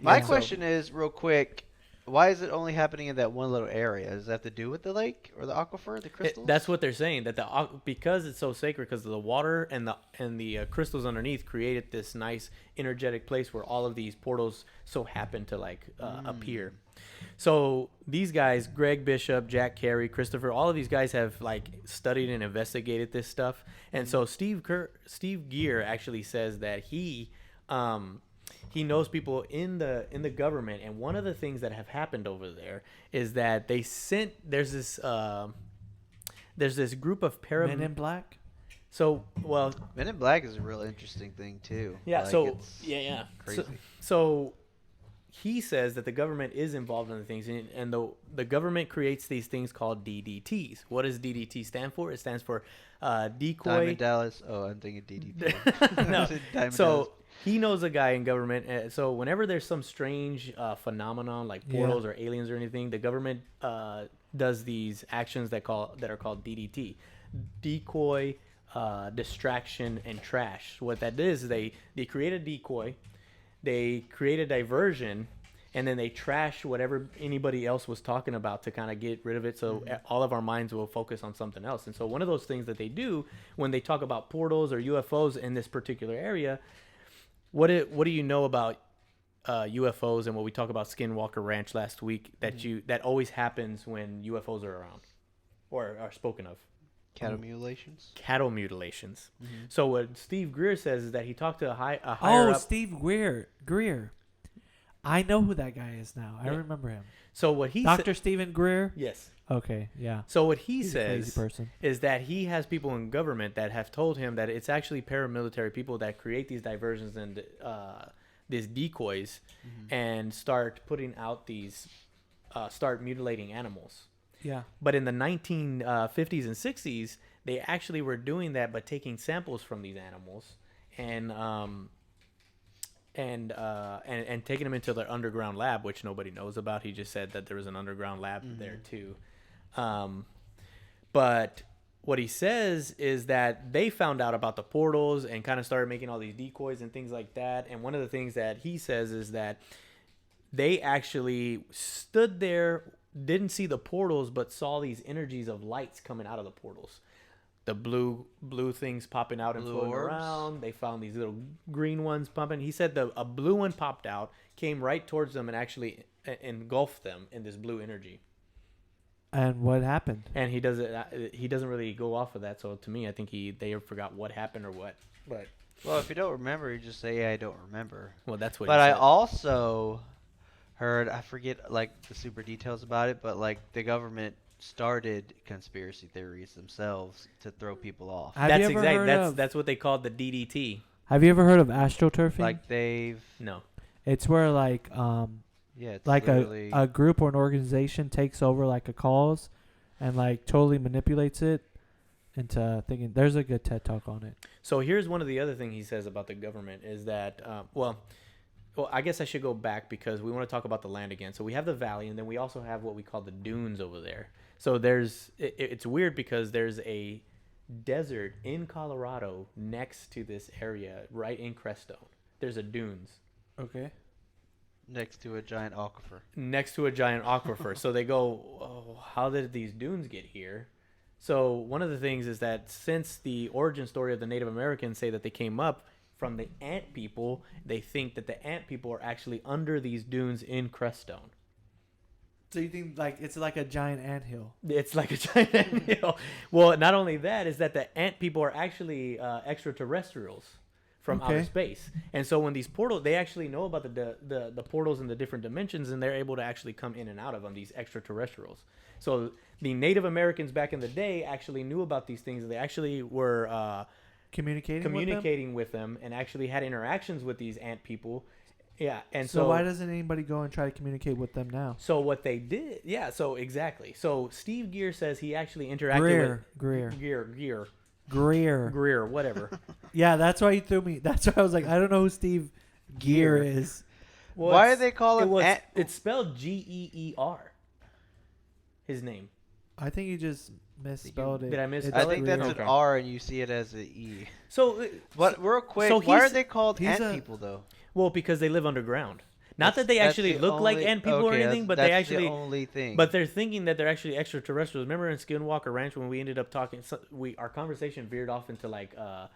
My question is real quick. Why is it only happening in that one little area? Does that have to do with the lake or the aquifer, the crystals? That's what they're saying, that because it's so sacred, because the water and the crystals underneath created this nice energetic place where all of these portals so happen to appear. So these guys, Greg Bishop, Jack Carey, Christopher, all of these guys have like studied and investigated this stuff. And so Steve Gear actually says that he knows people in the government, and one of the things that have happened over there is that there's this group of Men in Black. So Men in Black is a real interesting thing too. Yeah. It's crazy. So he says that the government is involved in the things, and the government creates these things called DDTs. What does DDT stand for? It stands for decoy. Diamond Dallas. Oh, I'm thinking DDT. No. Diamond So Dallas. he knows a guy in government. So whenever there's some strange phenomenon like portals or aliens or anything, the government does these actions that are called DDT, decoy, distraction, and trash. What that is they create a decoy, they create a diversion, and then they trash whatever anybody else was talking about to kind of get rid of it, so all of our minds will focus on something else. And so one of those things that they do when they talk about portals or UFOs in this particular area, what do you know about UFOs and what we talked about Skinwalker Ranch last week that always happens when UFOs are around or are spoken of? Cattle mutilations. Cattle mutilations. So what Steve Greer says is that he talked to a higher up. Steve Greer. I know who that guy is now. I remember him. So what he Dr. Stephen Greer? Yes. Okay, yeah. So what he He's a crazy says person. is that he has people in government that have told him that it's actually paramilitary people that create these diversions and these decoys and start putting out these, start mutilating animals. Yeah. But in the 1950s and 60s, they actually were doing that, but taking samples from these animals and taking them into their underground lab, which nobody knows about. He just said that there was an underground lab there too. But what he says is that they found out about the portals and kind of started making all these decoys and things like that. And one of the things that he says is that they actually stood there, didn't see the portals, but saw these energies of lights coming out of the portals. The blue things popping out and floating around. They found these little green ones pumping. He said a blue one popped out, came right towards them, and actually engulfed them in this blue energy. And what happened? And he doesn't really go off of that. So to me, I think they forgot what happened or what. But Well, if you don't remember, you just say, "Yeah, I don't remember." well, that's what. But he I said. also heard, I forget like the super details about it, but like the government started conspiracy theories themselves to throw people off. That's what they called the DDT. Have you ever heard of astroturfing? Like they've No. It's where like it's like literally a group or an organization takes over like a cause and like totally manipulates it into thinking. There's a good TED talk on it. So here's one of the other things he says about the government is that well, I guess I should go back because we want to talk about the land again. So we have the valley, and then we also have what we call the dunes over there. So it's weird because there's a desert in Colorado next to this area, right in Crestone. There's a dunes. Okay. next to a giant aquifer. Next to a giant aquifer. So they go, oh, how did these dunes get here? So one of the things is that since the origin story of the Native Americans say that they came up from the ant people, they think that the ant people are actually under these dunes in Crestone. So you think like it's like a giant anthill? It's like a giant anthill. Well, not only that is that the ant people are actually extraterrestrials from outer Okay. space. And so when these portals, they actually know about the portals in the different dimensions, and they're able to actually come in and out of them, these extraterrestrials. So the Native Americans back in the day actually knew about these things. They actually were Communicating with them and actually had interactions with these ant people. Yeah, and so why doesn't anybody go and try to communicate with them now? so what they did, yeah, so exactly. So Steve Gear says he actually interacted Greer. whatever. Yeah, that's why he threw me. That's why I was like, I don't know who Steve Gear Gear. is. Well, Why do they call him? It's spelled Geer. His name. I think you just misspelled it. Did I It's misspell I think that's Okay. an R, and you see it as an E. So But real quick, so why are he's- they called he's ant a- people though? well, because they live underground. Not that they That's actually the look like only- ant people or okay, anything, but that's they actually. the only thing. But they're thinking that they're actually extraterrestrials. Remember in Skinwalker Ranch when we ended up talking, our conversation veered off into like a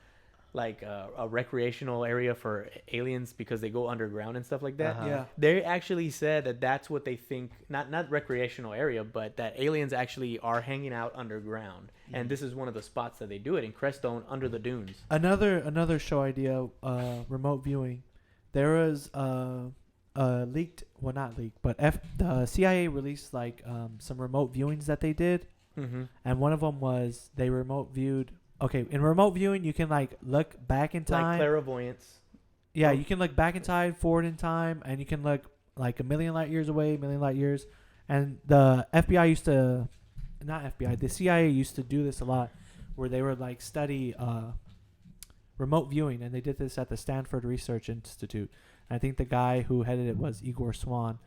recreational area for aliens because they go underground and stuff like that. Uh-huh. Yeah. They actually said that that's what they think, not recreational area, but that aliens actually are hanging out underground, and this is one of the spots that they do it in Crestone under the dunes. Another show idea, remote viewing. There was leaked, well not leaked, but the CIA released like some remote viewings that they did, Mm-hmm. and one of them was they remote viewed. Okay, in remote viewing, you can like look back in Like time. clairvoyance. Yeah, you can look back in time, forward in time, and you can look like a million light years away, a million light years. And the FBI used to, not FBI, the CIA used to do this a lot, where they would like study remote viewing, and they did this at the Stanford Research Institute. And I think the guy who headed it was Igor Swan,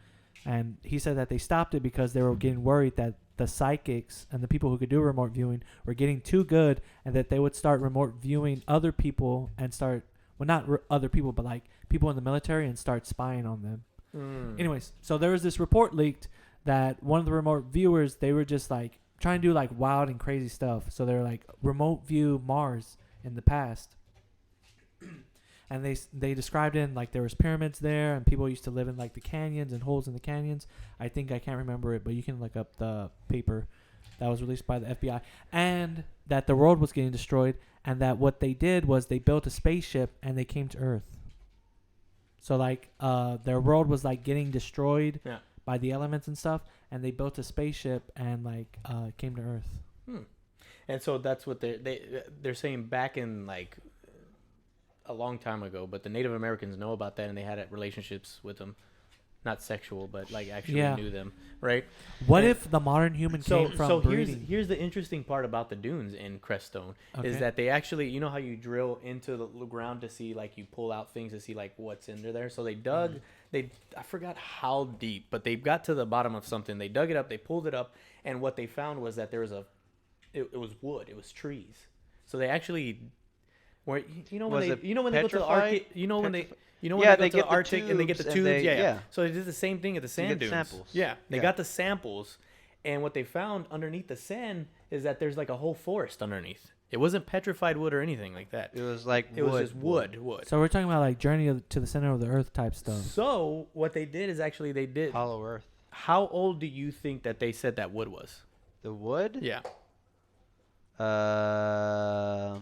and he said that they stopped it because they were getting worried that the psychics and the people who could do remote viewing were getting too good, and that they would start remote viewing other people and start, well, not other people, but like people in the military, and start spying on them. Anyways, so there was this report leaked that one of the remote viewers, they were just like trying to do like wild and crazy stuff. So they're like remote view Mars in the past. And they described it in, like there was pyramids there, and people used to live in like the canyons and holes in the canyons. I can't remember it, but you can look up the paper that was released by the FBI, and that the world was getting destroyed, and that what they did was they built a spaceship and they came to Earth. So like their world was like getting destroyed by the elements and stuff, and they built a spaceship and like came to Earth. And so that's what they're saying back in like a long time ago, but the Native Americans know about that, and they had relationships with them, not sexual, but like actually knew them, right? What And if the modern human came from breeding? here's the interesting part about the dunes in Crestone is Okay. that they actually, you know how you drill into the ground to see, like you pull out things to see like what's under there. So they dug, I forgot how deep, but they got to the bottom of something. They dug it up, they pulled it up, and what they found was that there was it was wood, it was trees. So they actually. Where when they go to the Arctic, they go to the Arctic and they get the tubes, yeah. So they did the same thing at the sand dunes. Samples. Yeah, they got the samples, and what they found underneath the sand is that there's like a whole forest underneath. It wasn't petrified wood or anything like that. It was like It was just wood. So we're talking about like journey to the center of the earth type stuff. So what they did is actually they did. Hollow Earth. How old do you think that they said that wood was? The wood? Yeah.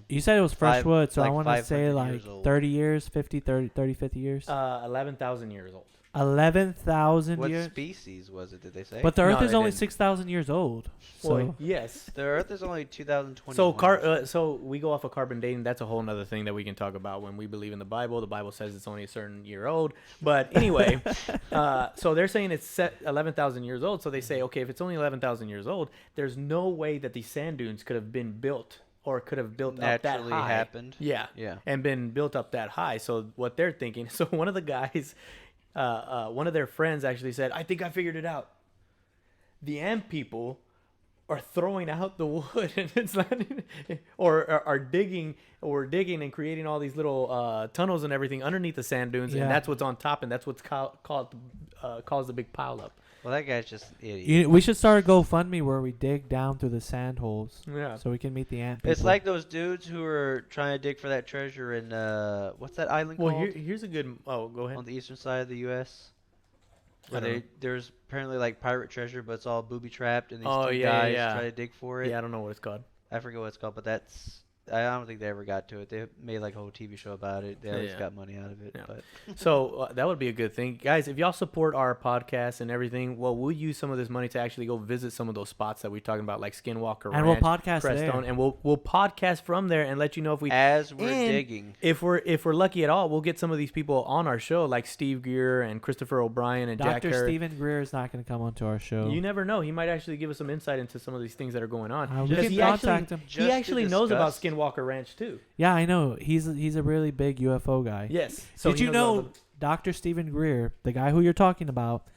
You said it was fresh wood, so I like want to say 500 like years old. 30 years, 50, 30, 50 years. 11,000 years old. 11,000 What years. species was it? Did they say? But the Earth No, is they only didn't. 6,000 years old. So Well, yes. The Earth is only 2020. So we go off of carbon dating. That's a whole nother thing that we can talk about when we believe in the Bible. The Bible says it's only a certain year old. But anyway, so they're saying it's set 11,000 years old. So they say, okay, if it's only 11,000 years old, there's no way that these sand dunes could have been built or could have built up that naturally high. happened. Yeah. Yeah. And been built up that high. So what they're thinking, so one of the guys, one of their friends actually said, I think I figured it out. The ant people are throwing out the wood and it's not, or are digging and creating all these little tunnels and everything underneath the sand dunes, Yeah. and that's what's on top, and that's what's caused the big pile up. Well, that guy's just an idiot. we should start a GoFundMe where we dig down through the sand holes Yeah. so we can meet the ant people. It's like those dudes who were trying to dig for that treasure in what's that island Well, called here's a good. Oh, go ahead. on the eastern side of the U.S. I don't know. There's apparently like pirate treasure, but it's all booby trapped, and these Oh, two yeah, guys yeah. try to dig for it. Yeah, I don't know what it's called. I forget what it's called, but that's I don't think they ever got to it. They made like a whole TV show about it. They always Yeah. got money out of it. Yeah. But So that would be a good thing, guys. If y'all support our podcast and everything, well, we'll use some of this money to actually go visit some of those spots that we're talking about, like Skinwalker And we'll Ranch, podcast there. Crestone, and we'll podcast from there and let you know if we. as we're and digging, If we're lucky at all, we'll get some of these people on our show, like Steve Greer and Christopher O'Brien and Jack Dr. Harris. Stephen Greer is not going to come onto our show. You never know. He might actually give us some insight into some of these things that are going on. We Because can he contact him. Just he to actually knows about discuss- Skinwalker Ranch too. Yeah, I know. He's a really big UFO guy. Yes. So Did he you knows know about Dr. Stephen Greer, the guy who you're talking about,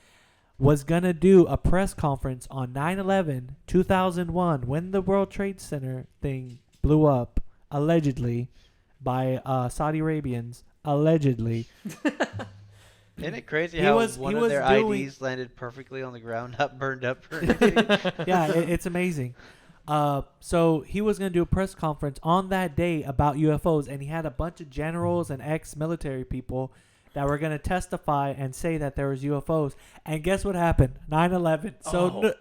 was going to do a press conference on 9/11, 2001, when the World Trade Center thing blew up, allegedly, by Saudi Arabians, allegedly. isn't it crazy He how was- one he of was their doing- IDs landed perfectly on the ground, not burned up or anything? Yeah, it's amazing. So he was going to do a press conference on that day about UFOs, and he had a bunch of generals and ex-military people that were going to testify and say that there was UFOs. And guess what happened? 9/11. So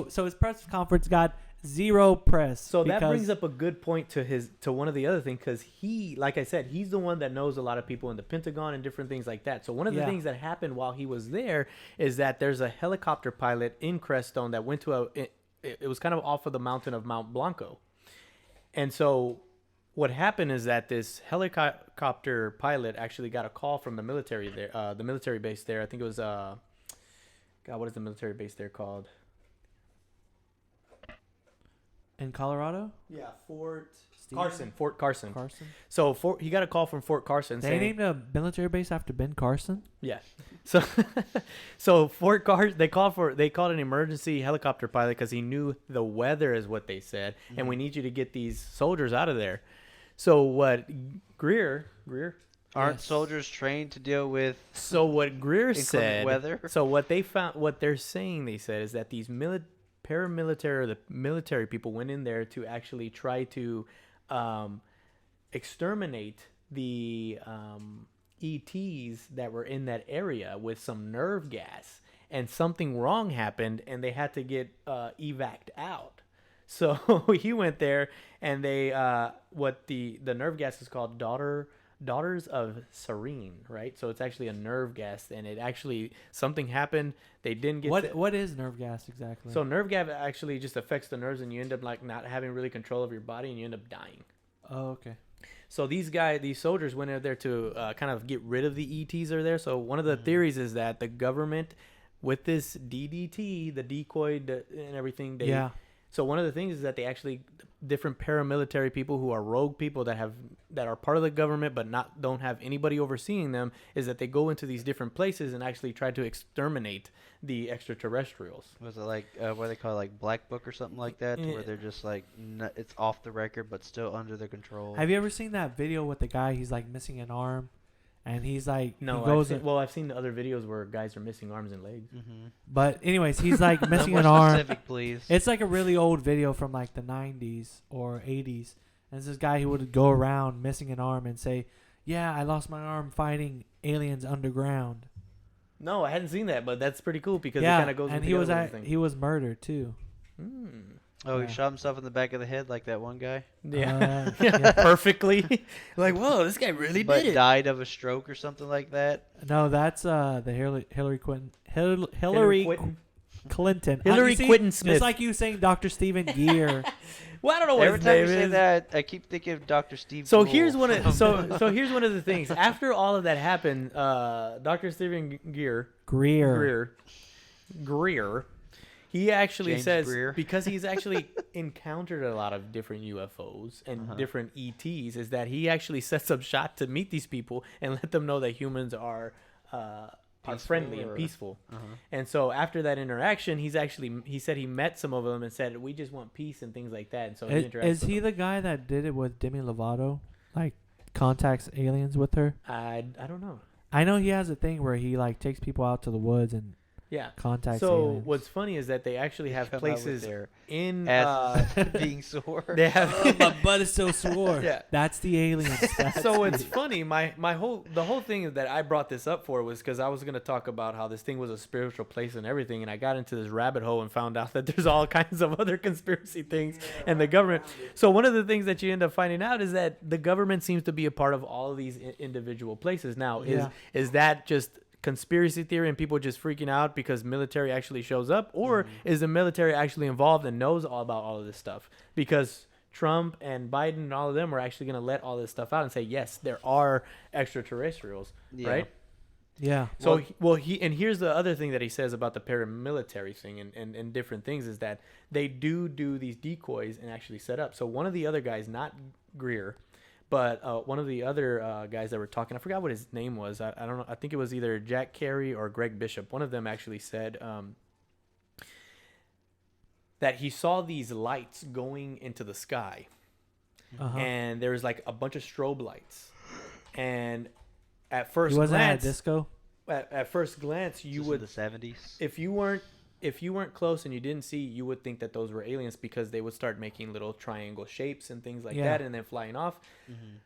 so his press conference got zero press. So that because- brings up a good point to one of the other things, because he, like I said, he's the one that knows a lot of people in the Pentagon and different things like that. So one of the Yeah. things that happened while he was there is that there's a helicopter pilot in Crestone that went to it was kind of off of the mountain of Mount Blanco. And so what happened is that this helicopter pilot actually got a call from the military there, the military base there. I think it was God, what is the military base there called? in Colorado, Yeah, Fort Steven? Carson. Fort Carson. Carson. So he got a call from Fort Carson They saying, named a military base after Ben Carson. yeah. So so Fort Carson, they called an emergency helicopter pilot because he knew the weather is what they said, and we need you to get these soldiers out of there. So what Greer Aren't Yes. soldiers trained to deal with So what Greer inclement said, weather? so what they found, what they're saying, they said is that these paramilitary, or the military people went in there to actually try to exterminate the ETs that were in that area with some nerve gas, and something wrong happened, and they had to get evac'd out. So he went there, and they what the nerve gas is called Daughters of Serene, right? So it's actually a nerve gas, and it actually, something happened. They didn't get What is nerve gas exactly? so nerve gas actually just affects the nerves, and you end up like not having really control of your body, and you end up dying. oh, okay. So these soldiers went out there to kind of get rid of the ETs are there. So one of the theories is that the government, with this DDT, the decoy and everything, Yeah. So one of the things is that they actually, different paramilitary people who are rogue people that are part of the government but don't have anybody overseeing them, is that they go into these different places and actually try to exterminate the extraterrestrials. Was it like what they call it, like Black Book or something like that, Yeah. where they're just like it's off the record but still under their control? Have you ever seen that video with the guy? He's like missing an arm, and he's like, No, he goes I've seen the other videos where guys are missing arms and legs. Mm-hmm. But anyways, he's like missing More an arm. specific, please. It's like a really old video from like the 90s or 80s. And it's this guy who would go around missing an arm and say, "Yeah, I lost my arm fighting aliens underground." No, I hadn't seen that, but that's pretty cool because it Yeah, kind of goes. and together he was with everything. he was murdered too. Oh, Yeah. he shot himself in the back of the head like that one guy, Yeah, Yeah. perfectly. Like, whoa, this guy really but did it. died of a stroke or something like that. No, that's the Hillary Clinton. Hillary Clinton. Clinton. Hillary You see, Quinton Smith. Just like you saying Dr. Stephen Gear. Well, I don't know what Every his time you name say is. that, I keep thinking of Dr. Steve. So Brule here's one of from- so here's one of the things. After all of that happened, Dr. Stephen Greer, he actually James says Greer. because he's actually encountered a lot of different UFOs and different ETs, is that he actually sets up shop to meet these people and let them know that humans are friendly and or- peaceful. And so after that interaction, he said he met some of them and said, we just want peace and things like that. And so he interacts Is with he them. the guy that did it with Demi Lovato? Like contacts aliens with her? I don't know. I know he has a thing where he like takes people out to the woods and Yeah. contacts So aliens. what's funny is that they actually have Come out with places their in. asses being sore. They have. Oh, my butt is so sore. Yeah. That's the aliens. That's So the- it's funny. The whole thing that I brought this up for was because I was gonna talk about how this thing was a spiritual place and everything, and I got into this rabbit hole and found out that there's all kinds of other conspiracy things and the government. So one of the things that you end up finding out is that the government seems to be a part of all of these individual places. Now, Yeah. is that just conspiracy theory and people just freaking out because military actually shows up, or is the military actually involved and knows all about all of this stuff? Because Trump and Biden and all of them are actually going to let all this stuff out and say, yes, there are extraterrestrials, Yeah. right? yeah. So, and here's the other thing that he says about the paramilitary thing and different things is that they do these decoys and actually set up. So one of the other guys, not Greer, but one of the other guys that were talking, I forgot what his name was. I don't know. I think it was either Jack Carey or Greg Bishop. One of them actually said that he saw these lights going into the sky. Uh-huh. And there was like a bunch of strobe lights. And at first He wasn't at a glance, disco. at first glance, you This would, was the 70s. if you weren't close and you didn't see, you would think that those were aliens because they would start making little triangle shapes and things like Yeah. that and then flying off. Mm-hmm.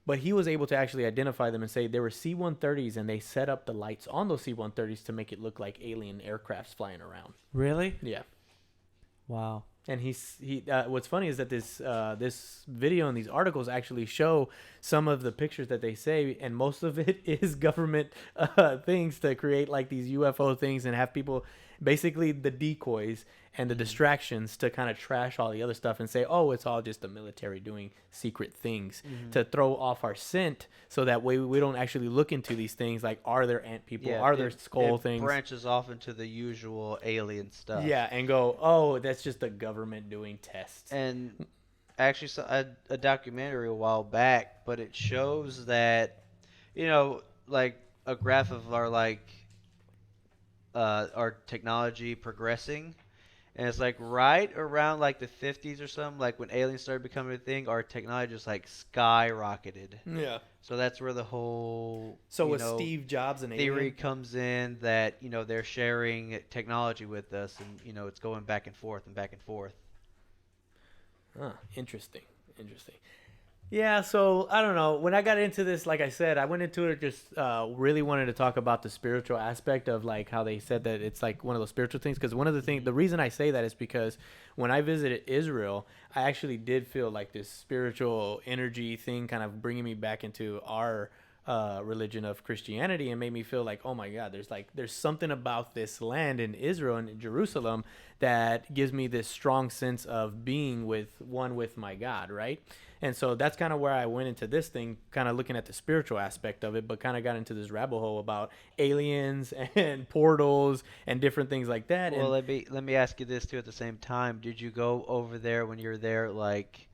But he was able to actually identify them and say there were C-130s and they set up the lights on those C-130s to make it look like alien aircrafts flying around. Really? Yeah. Wow. And what's funny is that this video and these articles actually show some of the pictures that they say, and most of it is government things to create like these UFO things and have people, basically the decoys and the distractions to kind of trash all the other stuff and say, oh, it's all just the military doing secret things to throw off our scent, so that way we don't actually look into these things like, are there ant people, are there skull things, branches off into the usual alien stuff. yeah, and go, oh, that's just the government doing tests. And actually saw a documentary a while back, but it shows that, like a graph of our technology progressing, and it's like right around like the 50s or something, like when aliens started becoming a thing, our technology just like skyrocketed. Yeah. So that's where the whole with Steve Jobs and theory alien? comes in, that they're sharing technology with us, and it's going back and forth and back and forth. Huh, interesting. Yeah, so I don't know. When I got into this, like I said, I went into it just really wanted to talk about the spiritual aspect of like how they said that it's like one of those spiritual things. Because one of the things, the reason I say that is because when I visited Israel, I actually did feel like this spiritual energy thing kind of bringing me back into our religion of Christianity, and made me feel like, oh my God, there's something about this land in Israel and in Jerusalem that gives me this strong sense of being with my God, right? And so that's kind of where I went into this thing, kind of looking at the spiritual aspect of it, but kind of got into this rabbit hole about aliens and portals and different things like that. Well, And let me ask you this too at the same time. Did you go over there when you're there like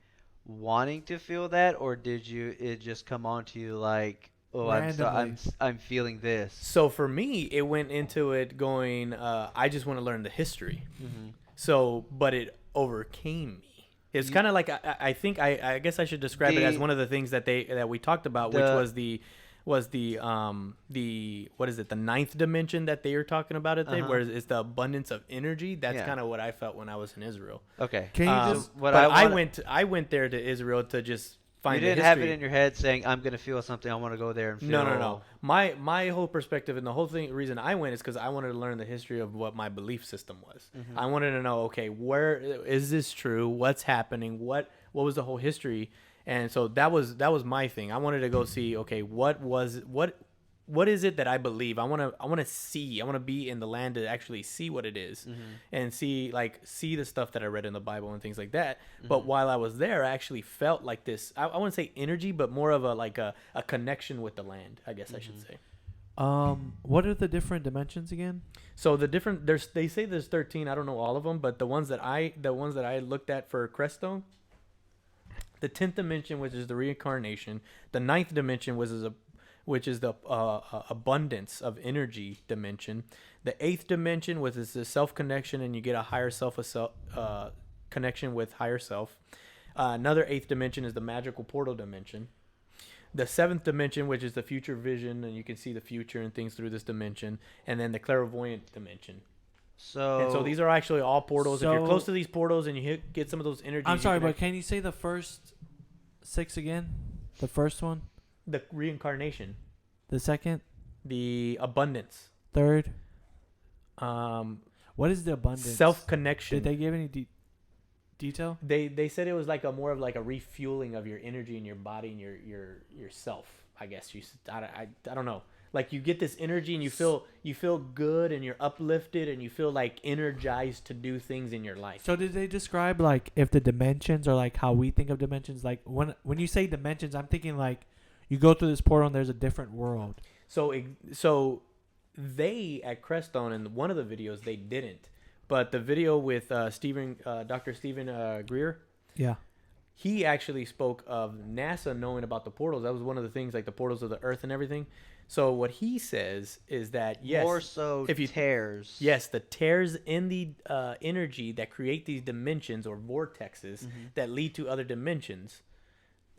wanting to feel that, or did it just come on to you like, oh, Randomly. I'm feeling this? so for me, it went into it going, I just want to learn the history. Mm-hmm. So, but it overcame me. It's kind of like I think I guess I should describe it as one of the things that we talked about, which was the what is it, the ninth dimension that they were talking about it there, where it's the abundance of energy. That's kind of what I felt when I was in Israel. Okay. Can you just? What but I I went there to Israel to just find You the didn't have history. it in your head saying, I'm going to feel something, I want to go there and feel. No. My whole perspective and the whole reason I went is because I wanted to learn the history of what my belief system was. Mm-hmm. I wanted to know, okay, where is this true? What's happening? What was the whole history? And so that was my thing. I wanted to go see, okay, what is it that I believe? I want to see. I want to be in the land to actually see what it is, and see the stuff that I read in the Bible and things like that. But while I was there, I actually felt like this. I wouldn't say energy, but more of a connection with the land, I guess I should say. What are the different dimensions again? So they say there's 13. I don't know all of them, but the ones that I looked at for Crestone, the 10th dimension, which is the reincarnation, the 9th dimension which is the abundance of energy dimension. The 8th dimension, which is the self-connection, and you get a higher connection with higher self. Another 8th dimension is the magical portal dimension. the seventh dimension, which is the future vision, and you can see the future and things through this dimension, and then the clairvoyant dimension. And so these are actually all portals. If you're close to these portals and you get some of those energies. I'm sorry, but can you say the first 6 again? The first one? The reincarnation. The second? The abundance. Third? What is the abundance? Self-connection. Did they give any detail? They said it was like more of like a refueling of your energy in your body and yourself. I guess I don't know. Like you get this energy and you feel good and you're uplifted and you feel like energized to do things in your life. So did they describe like if the dimensions are like how we think of dimensions? Like when you say dimensions, I'm thinking like you go through this portal and there's a different world. So they at Crestone in one of the videos they didn't, but the video with Dr. Stephen Greer, yeah, he actually spoke of NASA knowing about the portals. That was one of the things, like the portals of the Earth and everything. So what he says is that yes, more so if you tears. Yes, the tears in the energy that create these dimensions or vortexes that lead to other dimensions,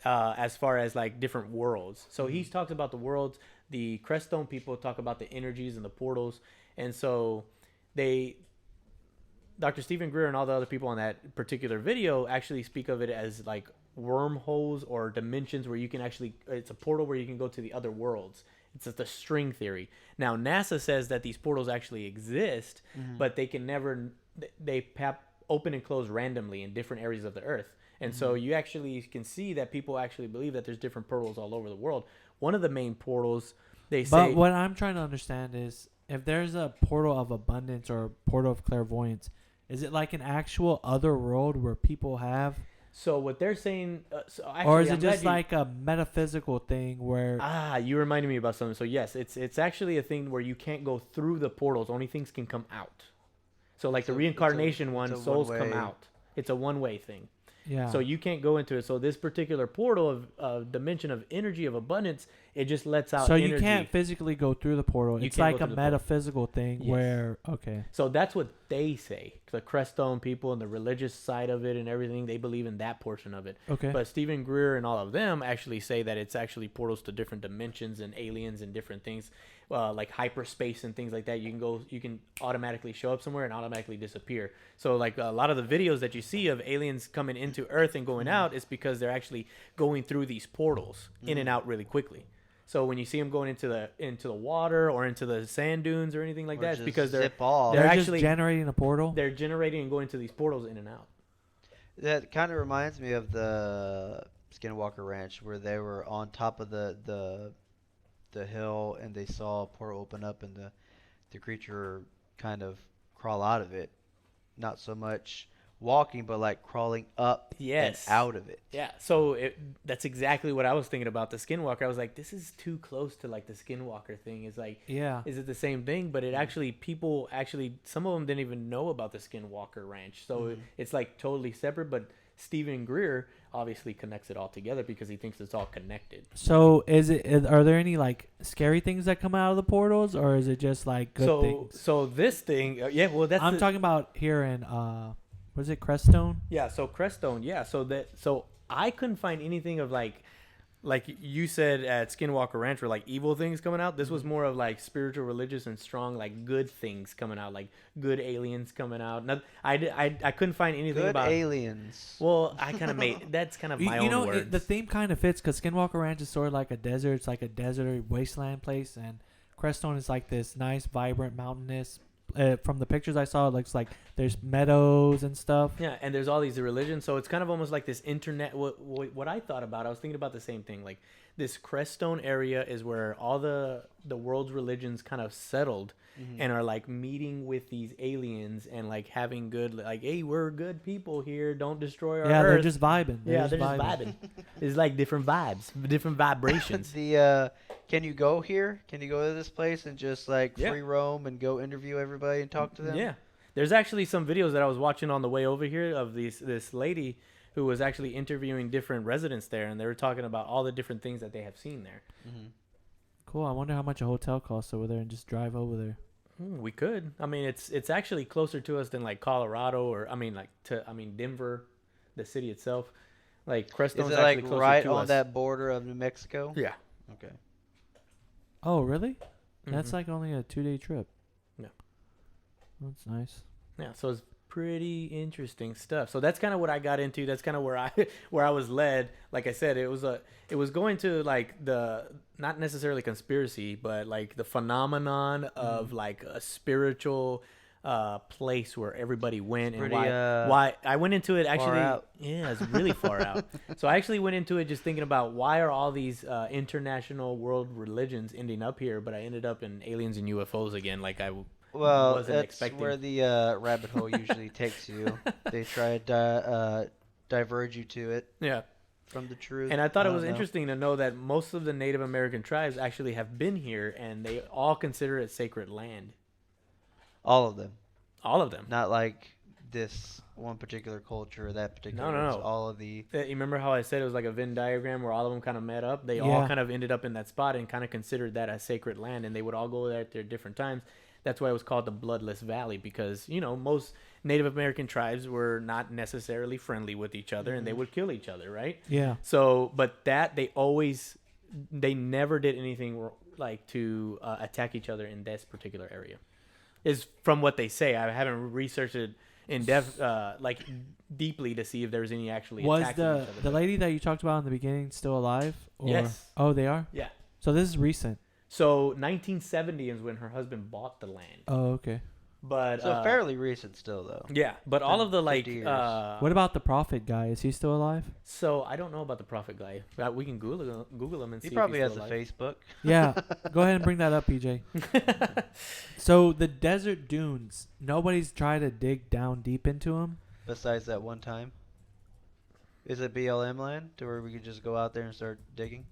as far as like different worlds. So he talks about the worlds. The Crestone people talk about the energies and the portals, and so Dr. Stephen Greer and all the other people on that particular video actually speak of it as like wormholes or dimensions where you can it's a portal where you can go to the other worlds. It's just the string theory. Now, NASA says that these portals actually exist, but they can never, they open and close randomly in different areas of the Earth. And so you actually can see that people actually believe that there's different portals all over the world. One of the main portals, they say... But what I'm trying to understand is, if there's a portal of abundance or a portal of clairvoyance, is it like an actual other world where people have... So what they're saying, or is it just like a metaphysical thing where? You reminded me about something. So yes, it's actually a thing where you can't go through the portals. Only things can come out. So like the reincarnation souls come out. It's a one-way thing. Yeah. So you can't go into it. So this particular portal of dimension of energy of abundance, it just lets out. So energy. You can't physically go through the portal. It's like a metaphysical thing where So that's what they say. The Crestone people and the religious side of it and everything, they believe in that portion of it. Okay. But Stephen Greer and all of them actually say that it's actually portals to different dimensions and aliens and different things, like hyperspace and things like that. You can automatically show up somewhere and automatically disappear. So like a lot of the videos that you see of aliens coming into Earth and going out is because they're actually going through these portals in and out really quickly. So when you see them going into the water or into the sand dunes or anything like that, it's because they're actually just generating a portal. They're generating and going to these portals in and out. That kind of reminds me of the Skinwalker Ranch where they were on top of the hill and they saw a portal open up and the creature kind of crawl out of it. Not so much walking, but like crawling up and out of it. Yeah, so that's exactly what I was thinking about the Skinwalker. I was like, this is too close to like the Skinwalker thing. It's like, is it the same thing? But people some of them didn't even know about the Skinwalker Ranch. So it's like totally separate, but Stephen Greer obviously connects it all together because he thinks it's all connected. So are there any like scary things that come out of the portals, or is it just like good things? So this thing, I'm talking about here in was it Crestone? Yeah, so Crestone, yeah. So I couldn't find anything of like you said at Skinwalker Ranch were like evil things coming out. This was more of like spiritual, religious, and strong, like good things coming out, like good aliens coming out. I couldn't find anything about aliens. Well, I kind of made that's kind of my own words. The theme kind of fits because Skinwalker Ranch is sort of like a desert. It's like a desert wasteland place, and Crestone is like this nice, vibrant, mountainous. From the pictures I saw, it looks like there's meadows and stuff. Yeah, and there's all these religions, so it's kind of almost like this internet. What I thought about, I was thinking about the same thing. Like this Crestone area is where all the world's religions kind of settled and are like meeting with these aliens and like having good, like, hey, we're good people here. Don't destroy our Earth. They're just vibing. They're just vibing. It's like different vibes, different vibrations. Can you go here? Can you go to this place and just like free roam and go interview everybody and talk to them? Yeah. There's actually some videos that I was watching on the way over here of this lady who was actually interviewing different residents there, and they were talking about all the different things that they have seen there. Cool. I wonder how much a hotel costs over there and just drive over there. We could. I mean, it's actually closer to us than like Colorado or Denver, the city itself. Like Crestone's Is it actually like closer right to on us. that border of New Mexico? Yeah. Okay. Oh, really? That's Mhm. like only a 2-day trip. Yeah. That's nice. Yeah, so it's pretty interesting stuff. So that's kind of what I got into. That's kind of where I where I was led. Like I said, it was going to like the not necessarily conspiracy, but like the phenomenon of like a spiritual place where everybody went, and pretty, why I went into it actually. out. Yeah, it's really far out. So I actually went into it just thinking about why are all these international world religions ending up here, but I ended up in aliens and UFOs again. Like Well, wasn't that's expecting. where the rabbit hole usually takes you. They try to diverge you to it Yeah. from the truth. And I thought it was don't know. interesting to know that most of the Native American tribes actually have been here, and they all consider it sacred land. All of them. All of them. Not like this one particular culture or that particular. No. It's all of the. You remember how I said it was like a Venn diagram where all of them kind of met up? They all Yeah. kind of ended up in that spot and kind of considered that as sacred land, and they would all go there at their different times. That's why it was called the Bloodless Valley, because, most Native American tribes were not necessarily friendly with each other, and they would kill each other, right? Yeah. So, but they never did anything like to attack each other in this particular area. Is from what they say. I haven't researched it in depth, like deeply to see if there's any actually Was attacks the lady that you talked about in the beginning still alive? Or? Yes. Oh, they are? Yeah. So this is recent. So 1970 is when her husband bought the land. Oh, okay. But So fairly recent still, though. yeah, but all of the 50 years. What about the prophet guy? Is he still alive? So I don't know about the prophet guy. We can Google him and He see. probably if has he's a still alive. Facebook. Yeah. Go ahead and bring that up, PJ. So the desert dunes, nobody's tried to dig down deep into them? Besides that one time. Is it BLM land to where we could just go out there and start digging?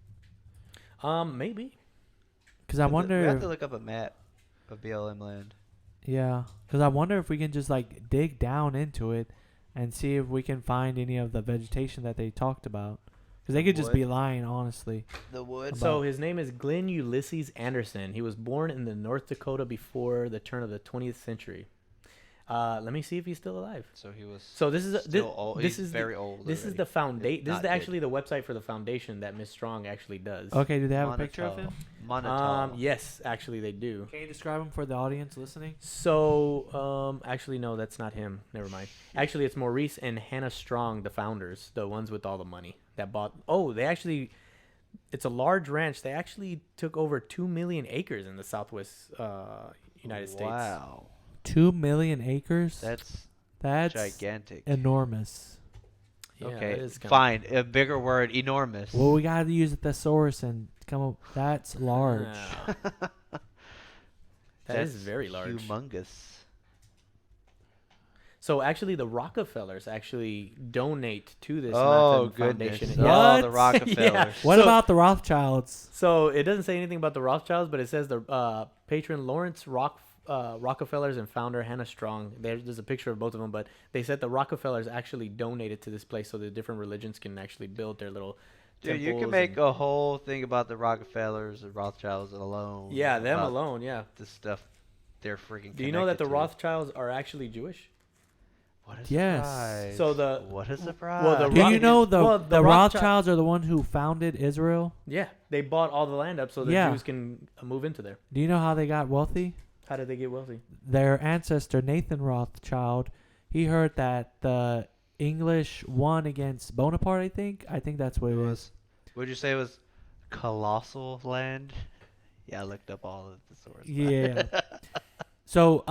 Maybe. Because I We wonder have if, to look up a map of BLM land. yeah, because I wonder if we can just like dig down into it and see if we can find any of the vegetation that they talked about. Because they could just be lying, honestly. The wood. So his name is Glenn Ulysses Anderson. He was born in the North Dakota before the turn of the 20th century. Let me see if he's still alive. So he was. So this is still old. this He's is very old. This is already. the foundation. This is Not dead. actually the website for the foundation that Miss Strong actually does. Okay, do they have a picture of him? Monotone. Yes, actually they do. Can you describe him for the audience listening? So, actually, no, that's not him. Never mind. Actually, it's Maurice and Hannah Strong, the founders, the ones with all the money that bought. Oh, it's a large ranch. They actually took over 2 million acres in the Southwest United States. Wow. 2 million acres? That's gigantic. Enormous. Yeah, okay, that is kinda- fine. A bigger word, enormous. Well, we got to use a thesaurus and come up. That's large. Wow. That is very large. Humongous. So actually, the Rockefellers actually donate to this Oh, Mountain Foundation. goodness. Yeah. Oh, the Rockefellers. What So- about the Rothschilds? So it doesn't say anything about the Rothschilds, but it says the patron Lawrence Rockefellers and founder Hannah Strong. There's a picture of both of them, but they said the Rockefellers actually donated to this place so the different religions can actually build their little Dude, you can temples make and- a whole thing about the Rockefellers and Rothschilds alone. Yeah, them about alone, yeah. The stuff they're freaking. Do you know that the connected to. Rothschilds are actually Jewish? What a Yes. surprise. So What a surprise. well, the Do you know the Well, the Rothschilds are the one who founded Israel? Yeah, they bought all the land up so the Yeah. Jews can move into there. Do you know how they got wealthy? How did they get wealthy? Their ancestor Nathan Rothschild, he heard that the English won against Bonaparte. I think that's what it is. Would you say it was colossal land? Yeah, I looked up all of the sources. Yeah. So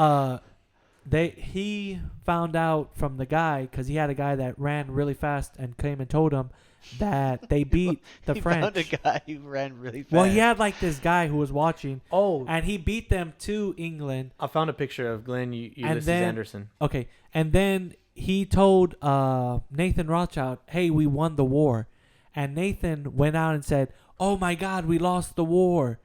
he found out from the guy, because he had a guy that ran really fast and came and told him that they beat the he French. found a guy who ran really fast. Well, he had like this guy who was watching, Oh, and he beat them to England. I found a picture of Glenn Ulysses then- Anderson. Okay, and then he told Nathan Rothschild, "Hey, we won the war," and Nathan went out and said, "Oh my God, we lost the war,"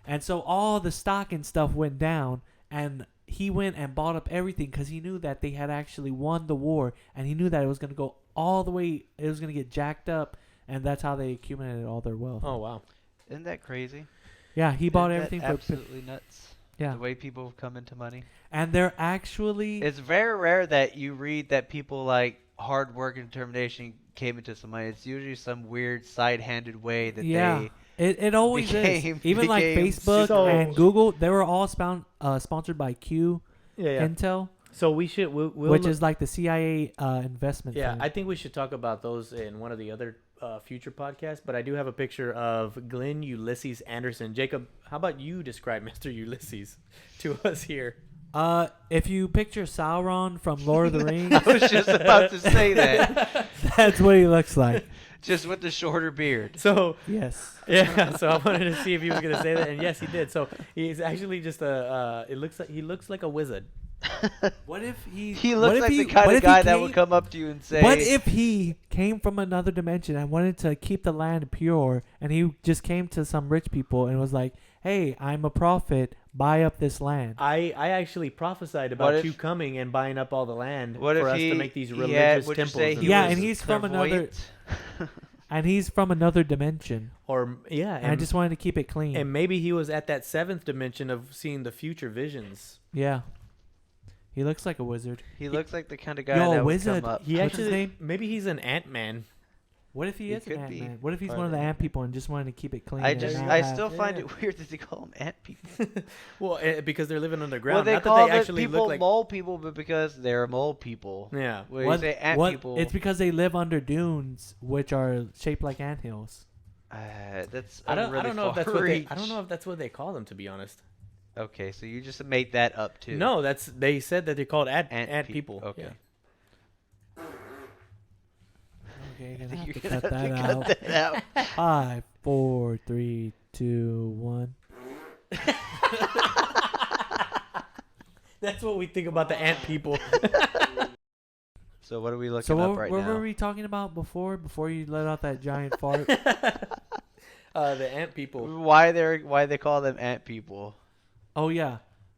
and so all the stock and stuff went down, and he went and bought up everything because he knew that they had actually won the war, and he knew that it was going to go all the way, it was going to get jacked up, and that's how they accumulated all their wealth. Oh, wow. Isn't that crazy? Yeah, he bought Isn't that everything for absolutely nuts. yeah, The way people come into money. and they're actually It's very rare that you read that people like hard work and determination came into some money. It's usually some weird side-handed way that Yeah. It always became- is. Even like became Facebook so- and Google, they were all sponsored by Q Yeah. Intel, So we should, we'll which look- is like the CIA investment. Yeah, firm. I think we should talk about those in one of the other future podcasts. But I do have a picture of Glenn Ulysses Anderson. Jacob, how about you describe Mr. Ulysses to us here? If you picture Sauron from Lord of the Rings, I was just about to say that. that's what he looks like. Just with the shorter beard. So Yes. yeah, so I wanted to see if he was gonna say that, and yes, he did. So he's actually just it looks like a wizard. What if he? He what looks if like he- the kind what of if he guy that came- would come up to you and say, What if he came from another dimension and wanted to keep the land pure, and he just came to some rich people and was like, "Hey, I'm a prophet. Buy up this land." I actually prophesied What about if- you coming and buying up all the land what for if us he to make these he religious had, would you temples. say and he Yeah, was and he's from another- clairvoyant? And he's from another dimension. or yeah, And I just wanted to keep it clean. and maybe he was at that seventh dimension of seeing the future visions. Yeah. He looks like a wizard. He looks like the kind of guy Yo, that wizard. would come up. He What's his actually name? maybe he's an Ant-Man. What if he He is an could be Ant-Man? What if he's part one of of the the ant people and just wanted to keep it clean? I and just, not I have- still find yeah. it weird that they call them ant people. Well, because they're living underground. Well, they Not call that they the actually people look like. mole people, but because they're mole people. Yeah. When you say ant people, It's because they live under dunes, which are shaped like anthills. that's I don't. really I don't know if far that's what they. reach. I don't know if that's what they call them. To be honest. Okay, so you just made that up too. No, that's they said that they're called ant Ant people. Okay. Yeah. Okay, I gonna think have you're to gonna cut have to that cut out. that out. 5, 4, 3, 2, 1. That's what we think about the ant people. So what are we looking So up what, right what now? were we talking about before you let out that giant fart? The ant people. Why they call them ant people? Oh yeah.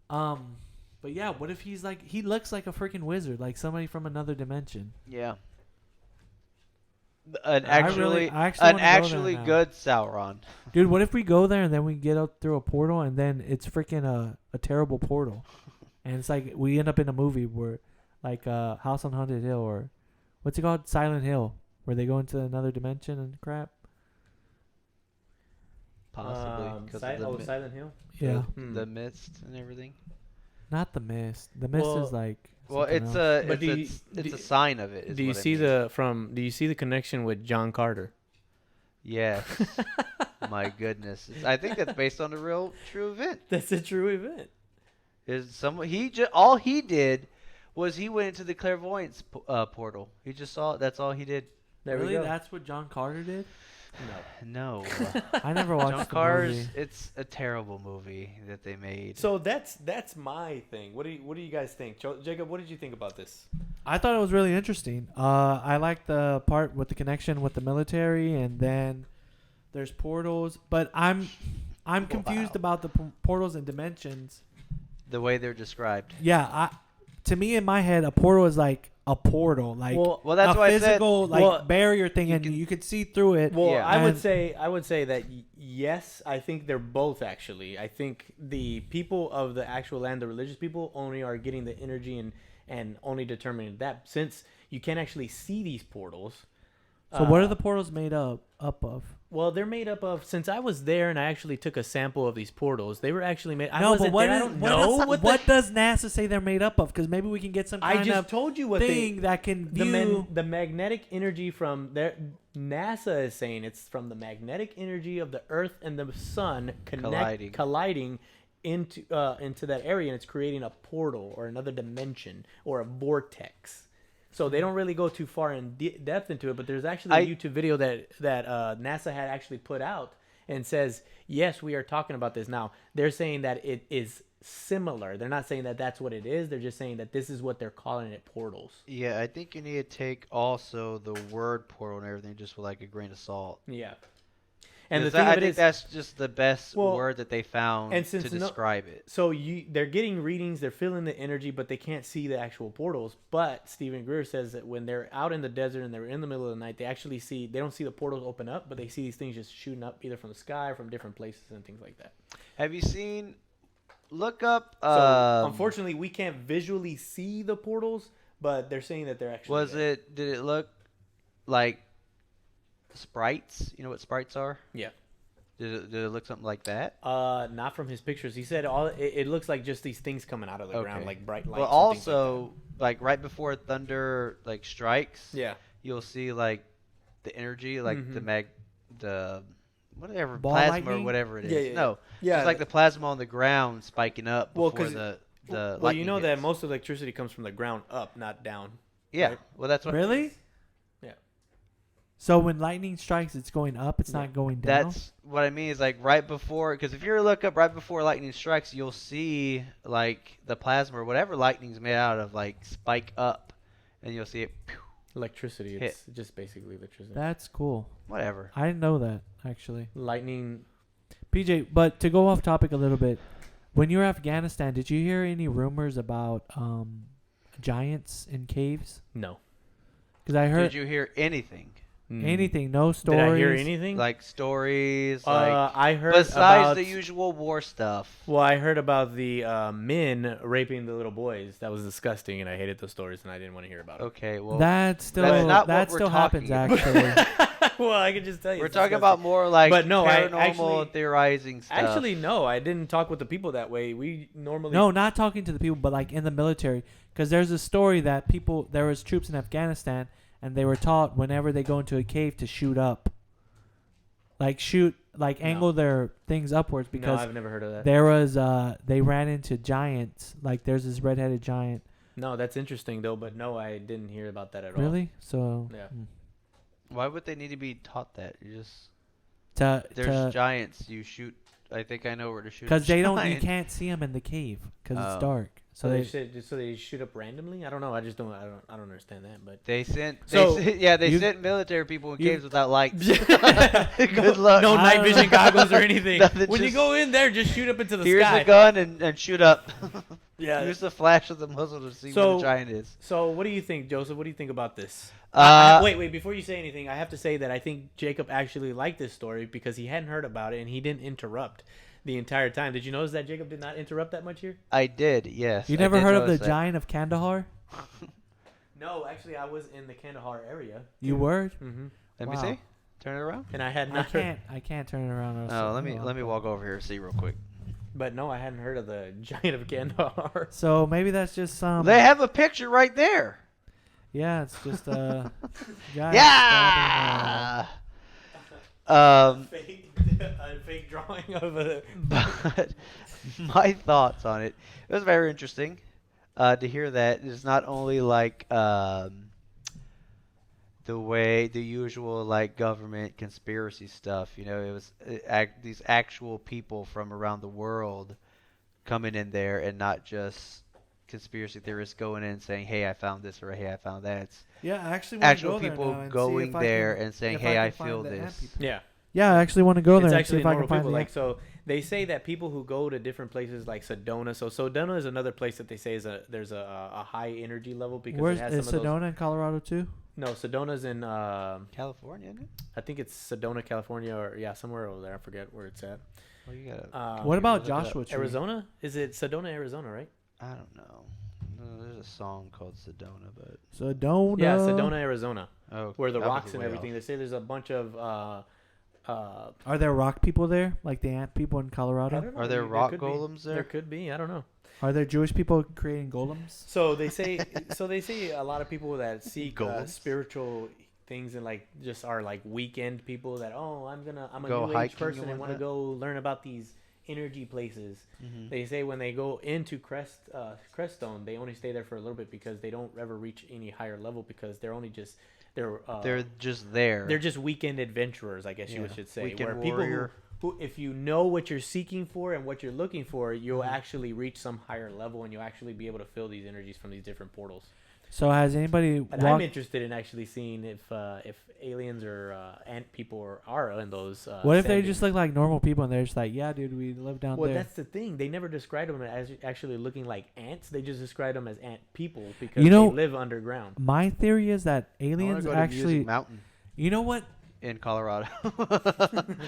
But yeah, what if he's like, he looks like a freaking wizard, like somebody from another dimension. Yeah. An I actually, wanna go there now. good Sauron. Dude, what if we go there and then we get up through a portal and then it's freaking a terrible portal, and it's like we end up in a movie where, like House on Haunted Hill, or what's it called, Silent Hill, where they go into another dimension and crap. Possibly because of the, Silent Hill. Yeah, the mist and everything. not the mist. The mist Well- is like. Well, something it's else. But it's a sign of it. Is Do you what I see mean. Do you see the connection with John Carter? Yes. My goodness, I think that's based on a real true event. That's a true event. Is someone all he did was he went into the clairvoyance portal. He just saw it. That's all he did. There really, we go. that's what John Carter did. No. I never watched John the Carter's. movie. It's a terrible movie that they made. So that's my thing. What do you guys think, Jacob? What did you think about this? I thought it was really interesting. I like the part with the connection with the military, and then there's portals. But I'm confused about the portals and dimensions. The way they're described. Yeah, to me in my head, a portal is like a portal, like Well, that's a why I said- physical well, barrier thing, you and can- you could see through it. Well, Yeah. I would And- say that yes, I think they're both actually. I think the people of the actual land, the religious people, only are getting the energy and only determining that, since you can't actually see these portals. So what are the portals made up of? Well, they're made up of. Since I was there and I actually took a sample of these portals, they were actually made. I No, wasn't but what there. I is- don't what know is- what. what does NASA say they're made up of? Because maybe we can get some I kind just of told you what thing that can the view. the magnetic energy from there. NASA is saying it's from the magnetic energy of the Earth and the Sun colliding into that area, and it's creating a portal or another dimension or a vortex. So they don't really go too far in depth into it, but there's actually a YouTube video that NASA had actually put out and says, yes, we are talking about this now. They're saying that it is similar. They're not saying that that's what it is. They're just saying that this is what they're calling it, portals. Yeah, I think you need to take also the word portal and everything just with like a grain of salt. Yeah. And the 'Cause thing I of it think is, that's just the best Well, word that they found and to since describe it. so they're getting readings, they're feeling the energy, but they can't see the actual portals. But Stephen Greer says that when they're out in the desert and they're in the middle of the night, they actually see, they don't see the portals open up, but they see these things just shooting up either from the sky or from different places and things like that. Have you seen? Look up. So unfortunately, we can't visually see the portals, but they're saying that they're actually. Was there. it? Did it look like sprites? You know what sprites are? Yeah. Did it look something like that? Not from his pictures. He said it looks like just these things coming out of the ground, like bright lights. But also, like right before thunder like strikes, yeah, you'll see like the energy, like the whatever Ball plasma lightning? or whatever it is. Yeah. No, yeah. it's like the plasma on the ground spiking up Well, before 'cause the well, you lightning know that hits. most electricity comes from the ground up, not down. Yeah, right? well that's what. Really? Yeah. So when lightning strikes, it's going up. It's not going down. That's what I mean. Is like right before, because if you were to look up right before lightning strikes, you'll see like the plasma or whatever lightning's made out of, like spike up, and you'll see it. Electricity. It's just basically electricity. That's cool. Whatever. I didn't know that actually. Lightning. PJ, but to go off topic a little bit, when you were in Afghanistan, did you hear any rumors about giants in caves? No. Because I heard Did you hear anything? anything, no stories. Did I hear anything? Like stories, like I heard besides about the usual war stuff. Well, I heard about the men raping the little boys. That was disgusting, and I hated those stories, and I didn't want to hear about it. Okay, well, That still that's not that what we're still happens talking actually. Well, I can just tell you. we're it's talking disgusting. about more like But no, I paranormal actually- theorizing stuff. Actually, no, I didn't talk with the people that way. We normally No, not talking to the people, but like in the military. Because there's a story that there was troops in Afghanistan, and they were taught whenever they go into a cave to shoot up. Angle their things upwards No, because I've never heard of that. there was they ran into giants. Like there's this redheaded giant. No, that's interesting though. But no, I didn't hear about that at all. Really? So Yeah. Why would they need to be taught that? You just there's there's giants. You shoot. I think I know where to shoot. because they don't. You giant. can't see them in the cave because Oh. it's dark. So So they shoot up randomly. I don't know. I don't understand that. But They sent. So, you- sent military people in you- caves without lights. Good luck. no I night don't vision know. goggles or anything. Nothing, When you just- go in there, just shoot up into the Here's sky. a gun and shoot up. Yeah. Use the flash of the muzzle to see where So- the giant is. So, what do you think, Joseph? What do you think about this? Uh, wait. Before you say anything, I have to say that I think Jacob actually liked this story because he hadn't heard about it and he didn't interrupt the entire time. Did you notice that Jacob did not interrupt that much here? I did. Yes. you I never did heard of the notice that. giant of Kandahar? No, actually, I was in the Kandahar area. You were? Mm-hmm. Let me Wow. see. Turn it around. And I had I not heard. can't. I can't turn it around. or Oh, something. let me walk over here and see real quick. But no, I hadn't heard of the giant of Kandahar. So maybe that's just some. They have a picture right there. Yeah, it's just a guy. Yeah. A fake drawing of a. But my thoughts on it. It was very interesting to hear that. It's not only like the way the usual like government conspiracy stuff. You know, it was these actual people from around the world coming in there, and not just conspiracy theorists going in and saying, "Hey, I found this," or "Hey, I found that." It's Yeah, I actually actual people going there and saying, if "Hey, I I can feel find the ant this." people. Yeah. Yeah, I actually want to go there It's and see actually if I can normal find people. the Like, so they say that people who go to different places like Sedona. So Sedona is another place that they say there's a high energy level because Where's it has is some of those. Sedona in Colorado too? No, Sedona's in. California, isn't it? I think it's Sedona, California, or somewhere over there. I forget where it's at. Well, you gotta. What about look it up. Joshua Tree? Arizona? Is it Sedona, Arizona? Right? I don't know. No, there's a song called Sedona, but Sedona. Yeah, Sedona, Arizona, oh, where the that was rocks a and way everything. off. They say there's a bunch of. Are there rock people there, like the ant people in I Colorado? don't know, Are there maybe rock could be. golems there? There could be. I don't know. Are there Jewish people creating golems? So they say. They say a lot of people that seek Golems? spiritual things and like just are like weekend people that I'm a Go new age hiking person and and want to whatnot? go learn about these energy places. Mhm. They say when they go into Crestone, they only stay there for a little bit because they don't ever reach any higher level because they're only just They're just there. they're just weekend adventurers, I guess you Yeah. should say. Weekend where people warrior. who, if you know what you're seeking for and what you're looking for, you'll Mm-hmm. actually reach some higher level and you'll actually be able to feel these energies from these different portals. So has anybody And I'm walked? interested in actually seeing if aliens or ant people are in those. What if they settings. just look like normal people and they're just like, yeah, dude, we live down Well, there. that's the thing. They never described them as actually looking like ants. They just described them as ant people because You know- they live underground. My theory is that I wanna aliens go to actually. Music Mountain You know what? in Colorado.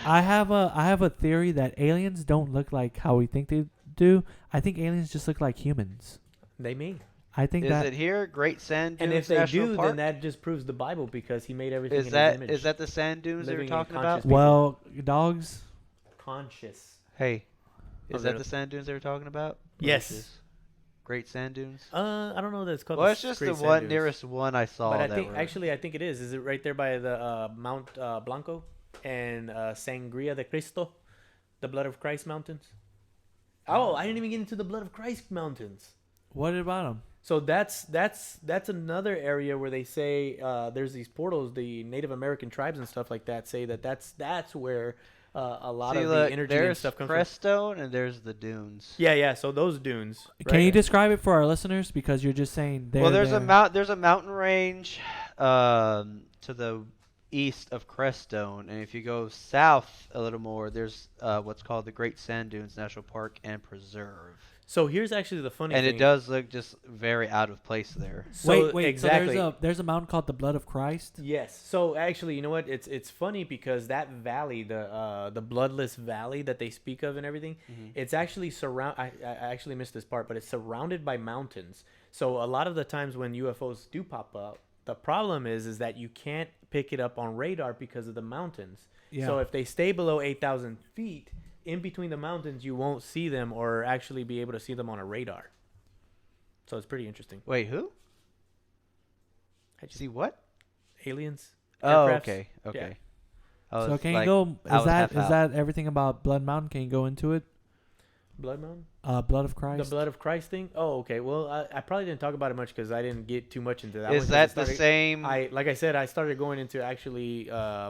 I have a theory that aliens don't look like how we think they do. I think aliens just look like humans. They may. I think Is that it here? Great Sand Dunes And if they National do, Park? then that just proves the Bible because he made everything Is in that his image. is that the sand dunes they were Living in talking conscious about? people. well, dogs. Conscious? Hey, Oh, is that the sand dunes they were talking about? Yes. Versus Great Sand Dunes? I don't know that it's called. Well, the it's just Great the Sand one Dunes. nearest one I saw. But I that think were, actually I think it is. Is it right there by the Mount Blanco and Sangria de Cristo, the Blood of Christ mountains? Oh, I didn't even get into the Blood of Christ mountains. What about them? So that's another area where they say there's these portals. The Native American tribes and stuff like that say that that's where a lot of the energy and stuff comes from. There's Crestone and there's the dunes. Yeah. So those dunes. Can right? you describe it for our listeners? Because you're just saying there. Well, there's a mountain range to the east of Crestone, and if you go south a little more, there's what's called the Great Sand Dunes National Park and Preserve. So here's actually the funny thing. And it does look just very out of place there. So wait. exactly. So there's a mountain called the Blood of Christ. Yes. So actually, you know what? It's funny because that valley, the Bloodless Valley that they speak of and everything, it's actually I actually missed this part, but it's surrounded by mountains. So a lot of the times when UFOs do pop up, the problem is that you can't pick it up on radar because of the mountains. Yeah. So if they stay below 8,000 feet, in between the mountains, you won't see them or actually be able to see them on a radar. So it's pretty interesting. Wait, who? See what? Aliens? Oh, Aircrafts? okay. Yeah. So can you go? I was half Is out. that everything about Blood Mountain? Can you go into it? Blood Mountain? Blood of Christ. The Blood of Christ thing? Oh, okay. Well, I probably didn't talk about it much because I didn't get too much into that. Is one 'cause that I the started- same? Like I said, I started going into actually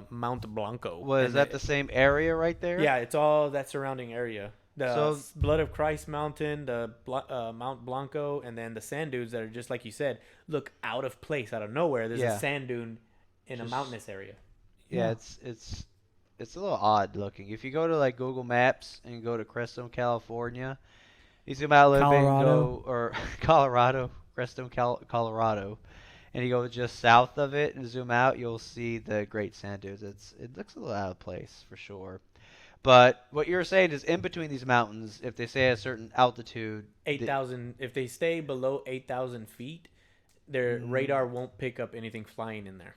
Mount Blanco. Was And that the same area right there? Yeah, it's all that surrounding area. The So- Blood of Christ Mountain, the Mount Blanco, and then the sand dunes that are just like you said, look out of place, out of nowhere. There's Yeah. a sand dune in a Just- mountainous area. Yeah, it's a little odd looking. If you go to like Google Maps and you go to Crestone, California, you zoom out a little bit and go, or Colorado, Crestone, Colorado, and you go just south of it and zoom out, you'll see the Great Sand Dunes. It looks a little out of place for sure. But what you're saying is in between these mountains, if they stay at a certain altitude, 8,000. If they stay below 8,000 feet, their radar won't pick up anything flying in there.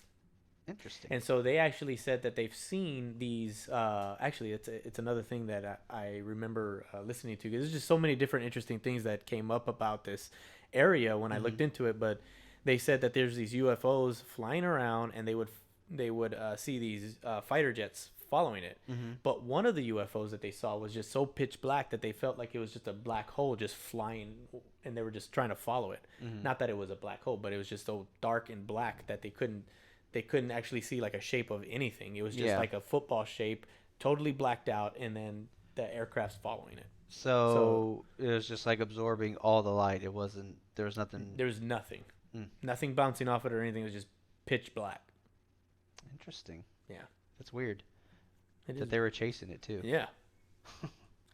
interesting. And so they actually said that they've seen these. Actually, it's another thing that I remember listening to because there's just so many different interesting things that came up about this area when I looked into it. But they said that there's these UFOs flying around, and they would see these fighter jets following it. But one of the UFOs that they saw was just so pitch black that they felt like it was just a black hole just flying, and they were just trying to follow it. Not that it was a black hole, but it was just so dark and black that they couldn't actually see like a shape of anything. It was just like a football shape, totally blacked out, and then the aircraft's following it. So it was just like absorbing all the light. There was nothing. There was nothing. Nothing bouncing off it or anything. It was just pitch black. Interesting. Yeah. That's weird. It That is. they were chasing it too. Yeah.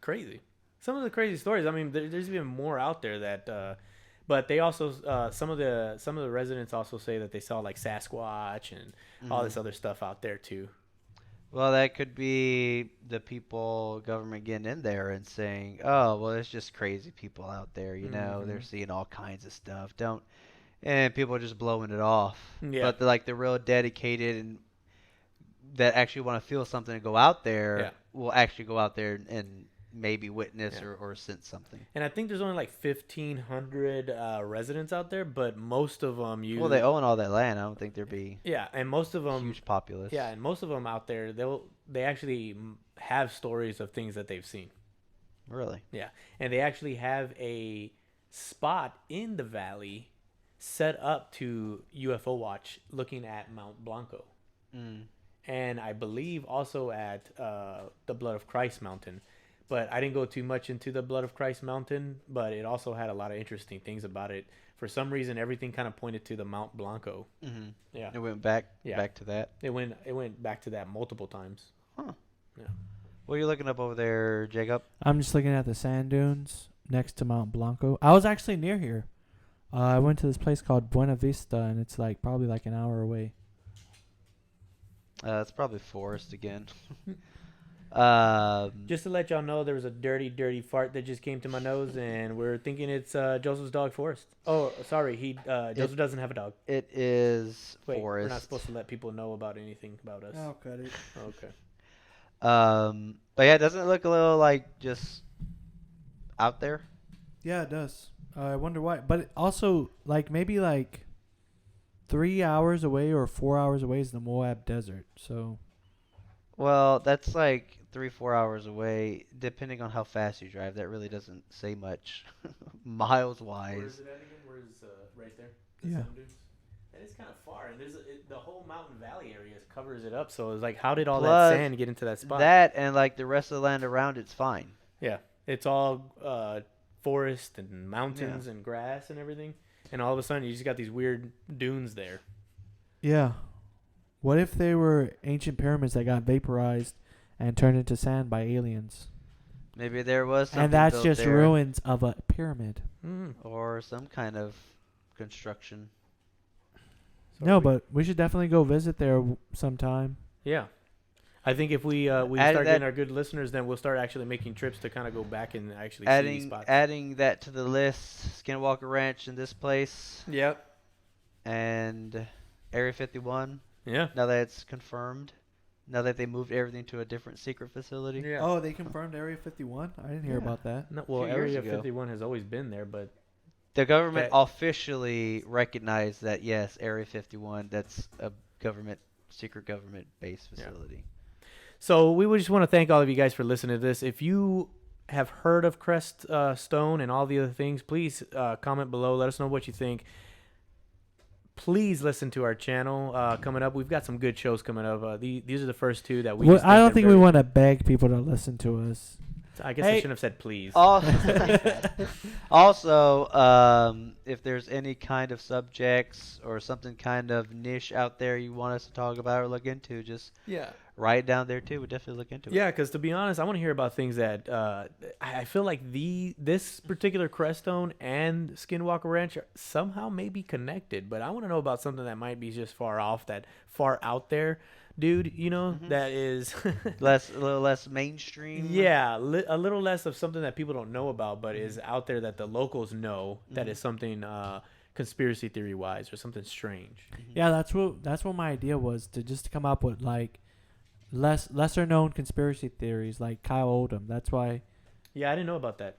Crazy. Some of the crazy stories. I mean, there's even more out there that. But they also some of the residents also say that they saw like Sasquatch and all this other stuff out there too. Well, that could be the government getting in there and saying, "Oh, well, it's just crazy people out there. You know, they're seeing all kinds of stuff. And people are just blowing it off. Yeah. But the real dedicated and that actually want to feel something and go out there will actually go out there and maybe witness or sense something. And I think there's only like 1,500 residents out there, but most of them Well, they own all that land. I don't think there'd be and most of them huge populace. Yeah, and most of them out there, they actually have stories of things that they've seen. Really? Yeah, and they actually have a spot in the valley set up to UFO watch, looking at Mount Blanco, and I believe also at the Blood of Christ Mountain. But I didn't go too much into the Blood of Christ Mountain, but it also had a lot of interesting things about it. For some reason, everything kind of pointed to the Mount Blanco. Yeah, It went back to that. It went back to that multiple times. Huh. Yeah. What are you looking up over there, Jacob? I'm just looking at the sand dunes next to Mount Blanco. I was actually near here. I went to this place called Buena Vista, and it's like probably like an hour away. It's probably forest again. Just to let y'all know, there was a dirty, dirty fart that just came to my nose, and we're thinking it's Joseph's dog, Forrest. Oh, sorry, Joseph doesn't have a dog. It is Wait, Forrest. we're not supposed to let people know about anything about us. I'll cut it. Okay. But yeah, doesn't it look a little like just out there? Yeah, it does. I wonder why. But it also, like maybe like 3 hours away or 4 hours away is the Moab Desert. So Well, that's like 3-4 hours away, depending on how fast you drive. That really doesn't say much, miles wise. Where is it at again? Where's right there? Yeah. Sand dunes? That is kind of far, and the whole mountain valley area covers it up. So it's like, how did all Plus, that sand get into that spot? That and like the rest of the land around it's fine. Yeah, it's all forest and mountains and grass and everything, and all of a sudden you just got these weird dunes there. yeah, what if they were ancient pyramids that got vaporized and turned into sand by aliens? Maybe there was something And that's built just there, ruins of a pyramid. or some kind of construction. So No, but we should definitely go visit there sometime. yeah, I think if we Adding start getting that- our good listeners, then we'll start actually making trips to kind of go back and actually see these spots. Adding that to the list, Skinwalker Ranch in this place, Yep. and Area 51. Yeah. Now that it's confirmed, now that they moved everything to a different secret facility. Yeah. Oh, they confirmed Area 51? I didn't hear Yeah. about that. No, well, few years Area ago. 51 has always been there, but The government That- officially recognized that yes, Area 51, that's a secret government based Yeah. facility. so we would just want to thank all of you guys for listening to this. If you have heard of Crestone and all the other things, please comment below. Let us know what you think. Please listen to our channel coming up. We've got some good shows coming up. These are the first two that we. Well, just I don't they're think we very- want to beg people to listen to us. I guess I Hey. shouldn't have said please. Also, if there's any kind of subjects or something kind of niche out there you want us to talk about or look into, just Yeah. write it down there too. We'll definitely look into it. Yeah, because to be honest, I want to hear about things that I feel like this particular Crestone and Skinwalker Ranch are somehow may be connected, but I want to know about something that might be just far off, that far out there, dude. You know, Mhm. that is A little less mainstream. yeah, a little less of something that people don't know about, but is out there that the locals know that Mhm. is something conspiracy theory wise or something strange. Yeah, that's what my idea was, to just come up with like lesser known conspiracy theories like Kyle Oldham. That's why Yeah, I didn't know about that.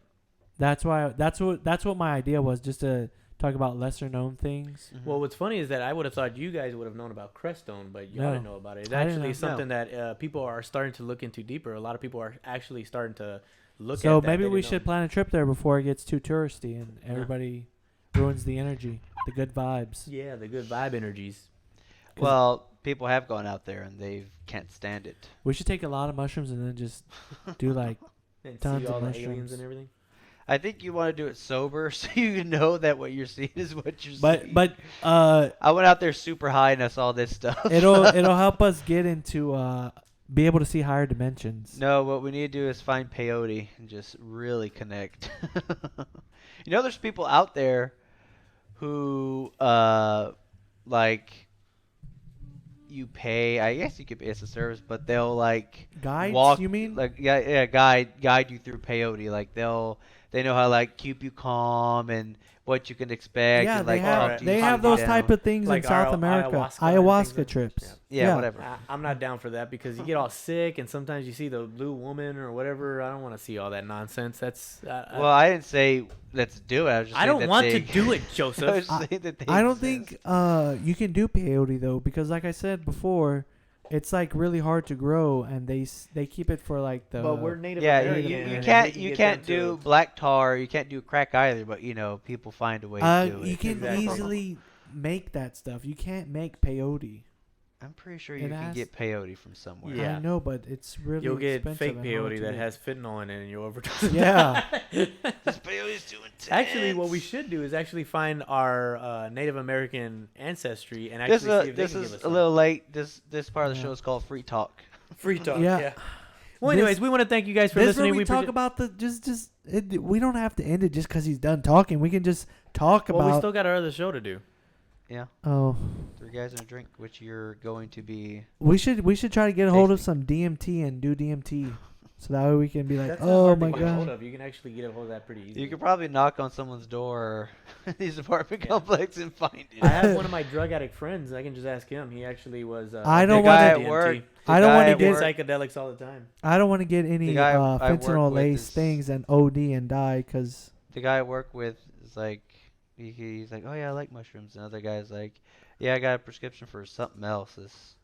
that's what my idea was, just to talk about lesser known things. Mhm. Well, what's funny is that I would have thought you guys would have known about Crestone, but y'all No. didn't know about it. It's I didn't actually know. something that people are starting to look into deeper. A lot of people are actually starting to look at So that. maybe They we didn't should know. plan a trip there before it gets too touristy and everybody ruins the energy, the good vibes. Yeah, the good vibe energies. Well, people have gone out there and they can't stand it. We should take a lot of mushrooms and then just do like And Tons see of all the mushrooms. aliens and everything. I think you want to do it sober so you know that what you're seeing is what you're seeing. but I went out there super high and I saw this stuff. it'll help us get into be able to see higher dimensions. No, what we need to do is find peyote and just really connect. You know, there's people out there who, like, you pay. I guess you could pay as a service, but they'll like Guides, walk. you mean? Like, yeah, guide you through peyote. Like they know how to, like, keep you calm and what you can expect. Yeah, and, they like, have talk to you, they calm have you those down. type of things Like in South our America. ayahuasca and things Ayahuasca like- trips. Yeah, whatever. I'm not down for that because you get all sick and sometimes you see the blue woman or whatever. I don't want to see all that nonsense. That's Well, I didn't say let's do it. I was just I saying don't that want they- to do it, I was Joseph. just saying that they I don't exist. think you can do peyote though, because like I said before, it's like really hard to grow, and they keep it for like the. But we're Native Yeah, American. you and can't we you get can't them do to- black tar. You can't do crack either. But you know, people find a way to do it. you can Exactly. easily make that stuff. You can't make peyote. I'm pretty sure It you can has- get peyote from somewhere. Yeah. I know, but it's really You'll get expensive fake and hard peyote to that get. has fentanyl in it and you'll overdose. Yeah. This peyote's too intense. Actually, what we should do is actually find our Native American ancestry and This actually see if they this can give is us a some. little late. This part of the Yeah. show is called free talk. Free talk. Yeah. Yeah. Well, anyways, we want to thank you guys for This is listening. where we talk about the we don't have to end it just because he's done talking. We can just talk Well, we about. still got our other show to do. Yeah. Oh, 3 guys and a drink, which you're going to be. we should try to get a hold of Tasty. some DMT and do DMT, so that way we can be like, That's not oh hard to my get a hold god. of. You can actually get a hold of that pretty easily. You could probably knock on someone's door in these apartment Yeah. complex and find it. I have one of my drug addict friends. I can just ask him. He actually was. I don't the guy wanna- at work. I don't wanna He to gets get- psychedelics all the time. I don't want to get any The guy I work fentanyl with laced is- things and OD and die because The guy I work with is like, he's like, oh yeah, I like mushrooms. And other guy's like, yeah, I got a prescription for something else. It's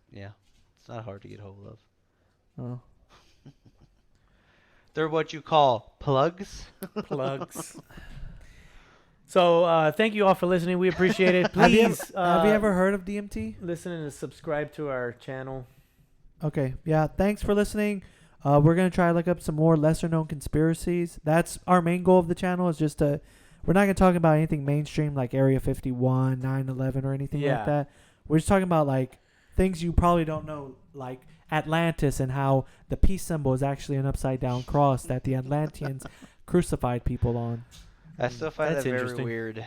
not hard to get hold of. oh. They're what you call plugs. Plugs. So thank you all for listening. We appreciate it. Have you Please have you ever heard of DMT? listen and subscribe to our channel. Okay, yeah. Thanks for listening. We're gonna try to look up some more lesser known conspiracies. That's our main goal of the channel. Is just to, we're not gonna talk about anything mainstream like Area 51, 9/11, or anything Yeah. like that. We're just talking about like things you probably don't know, like Atlantis and how the peace symbol is actually an upside down cross that the Atlanteans crucified people on. I still find That's that very interesting. weird.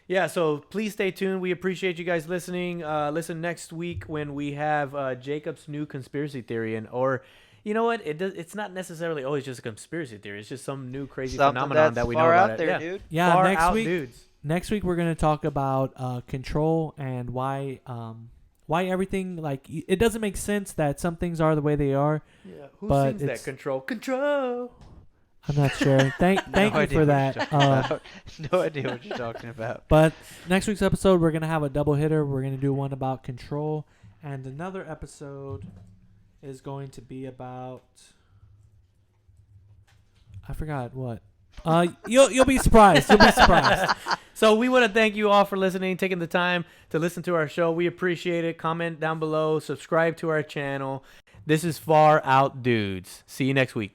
Yeah, so please stay tuned. We appreciate you guys listening. Listen next week when we have Jacob's new conspiracy theory, or you know what? It's not necessarily always just a conspiracy theory. It's just some new crazy Something phenomenon that's that we know far about out it. there, Yeah, dude. Yeah, far next out week. dudes. Next week we're gonna talk about control and why everything it doesn't make sense that some things are the way they are. Yeah, who But sings that? it's- Control. I'm not sure. Thank No you idea for what that. you're talking about. No idea what you're talking about. But next week's episode, we're going to have a double hitter. We're going to do one about control. And another episode is going to be about... I forgot what. You'll be surprised. You'll be surprised. So we want to thank you all for listening, taking the time to listen to our show. We appreciate it. Comment down below. Subscribe to our channel. This is Far Out Dudes. See you next week.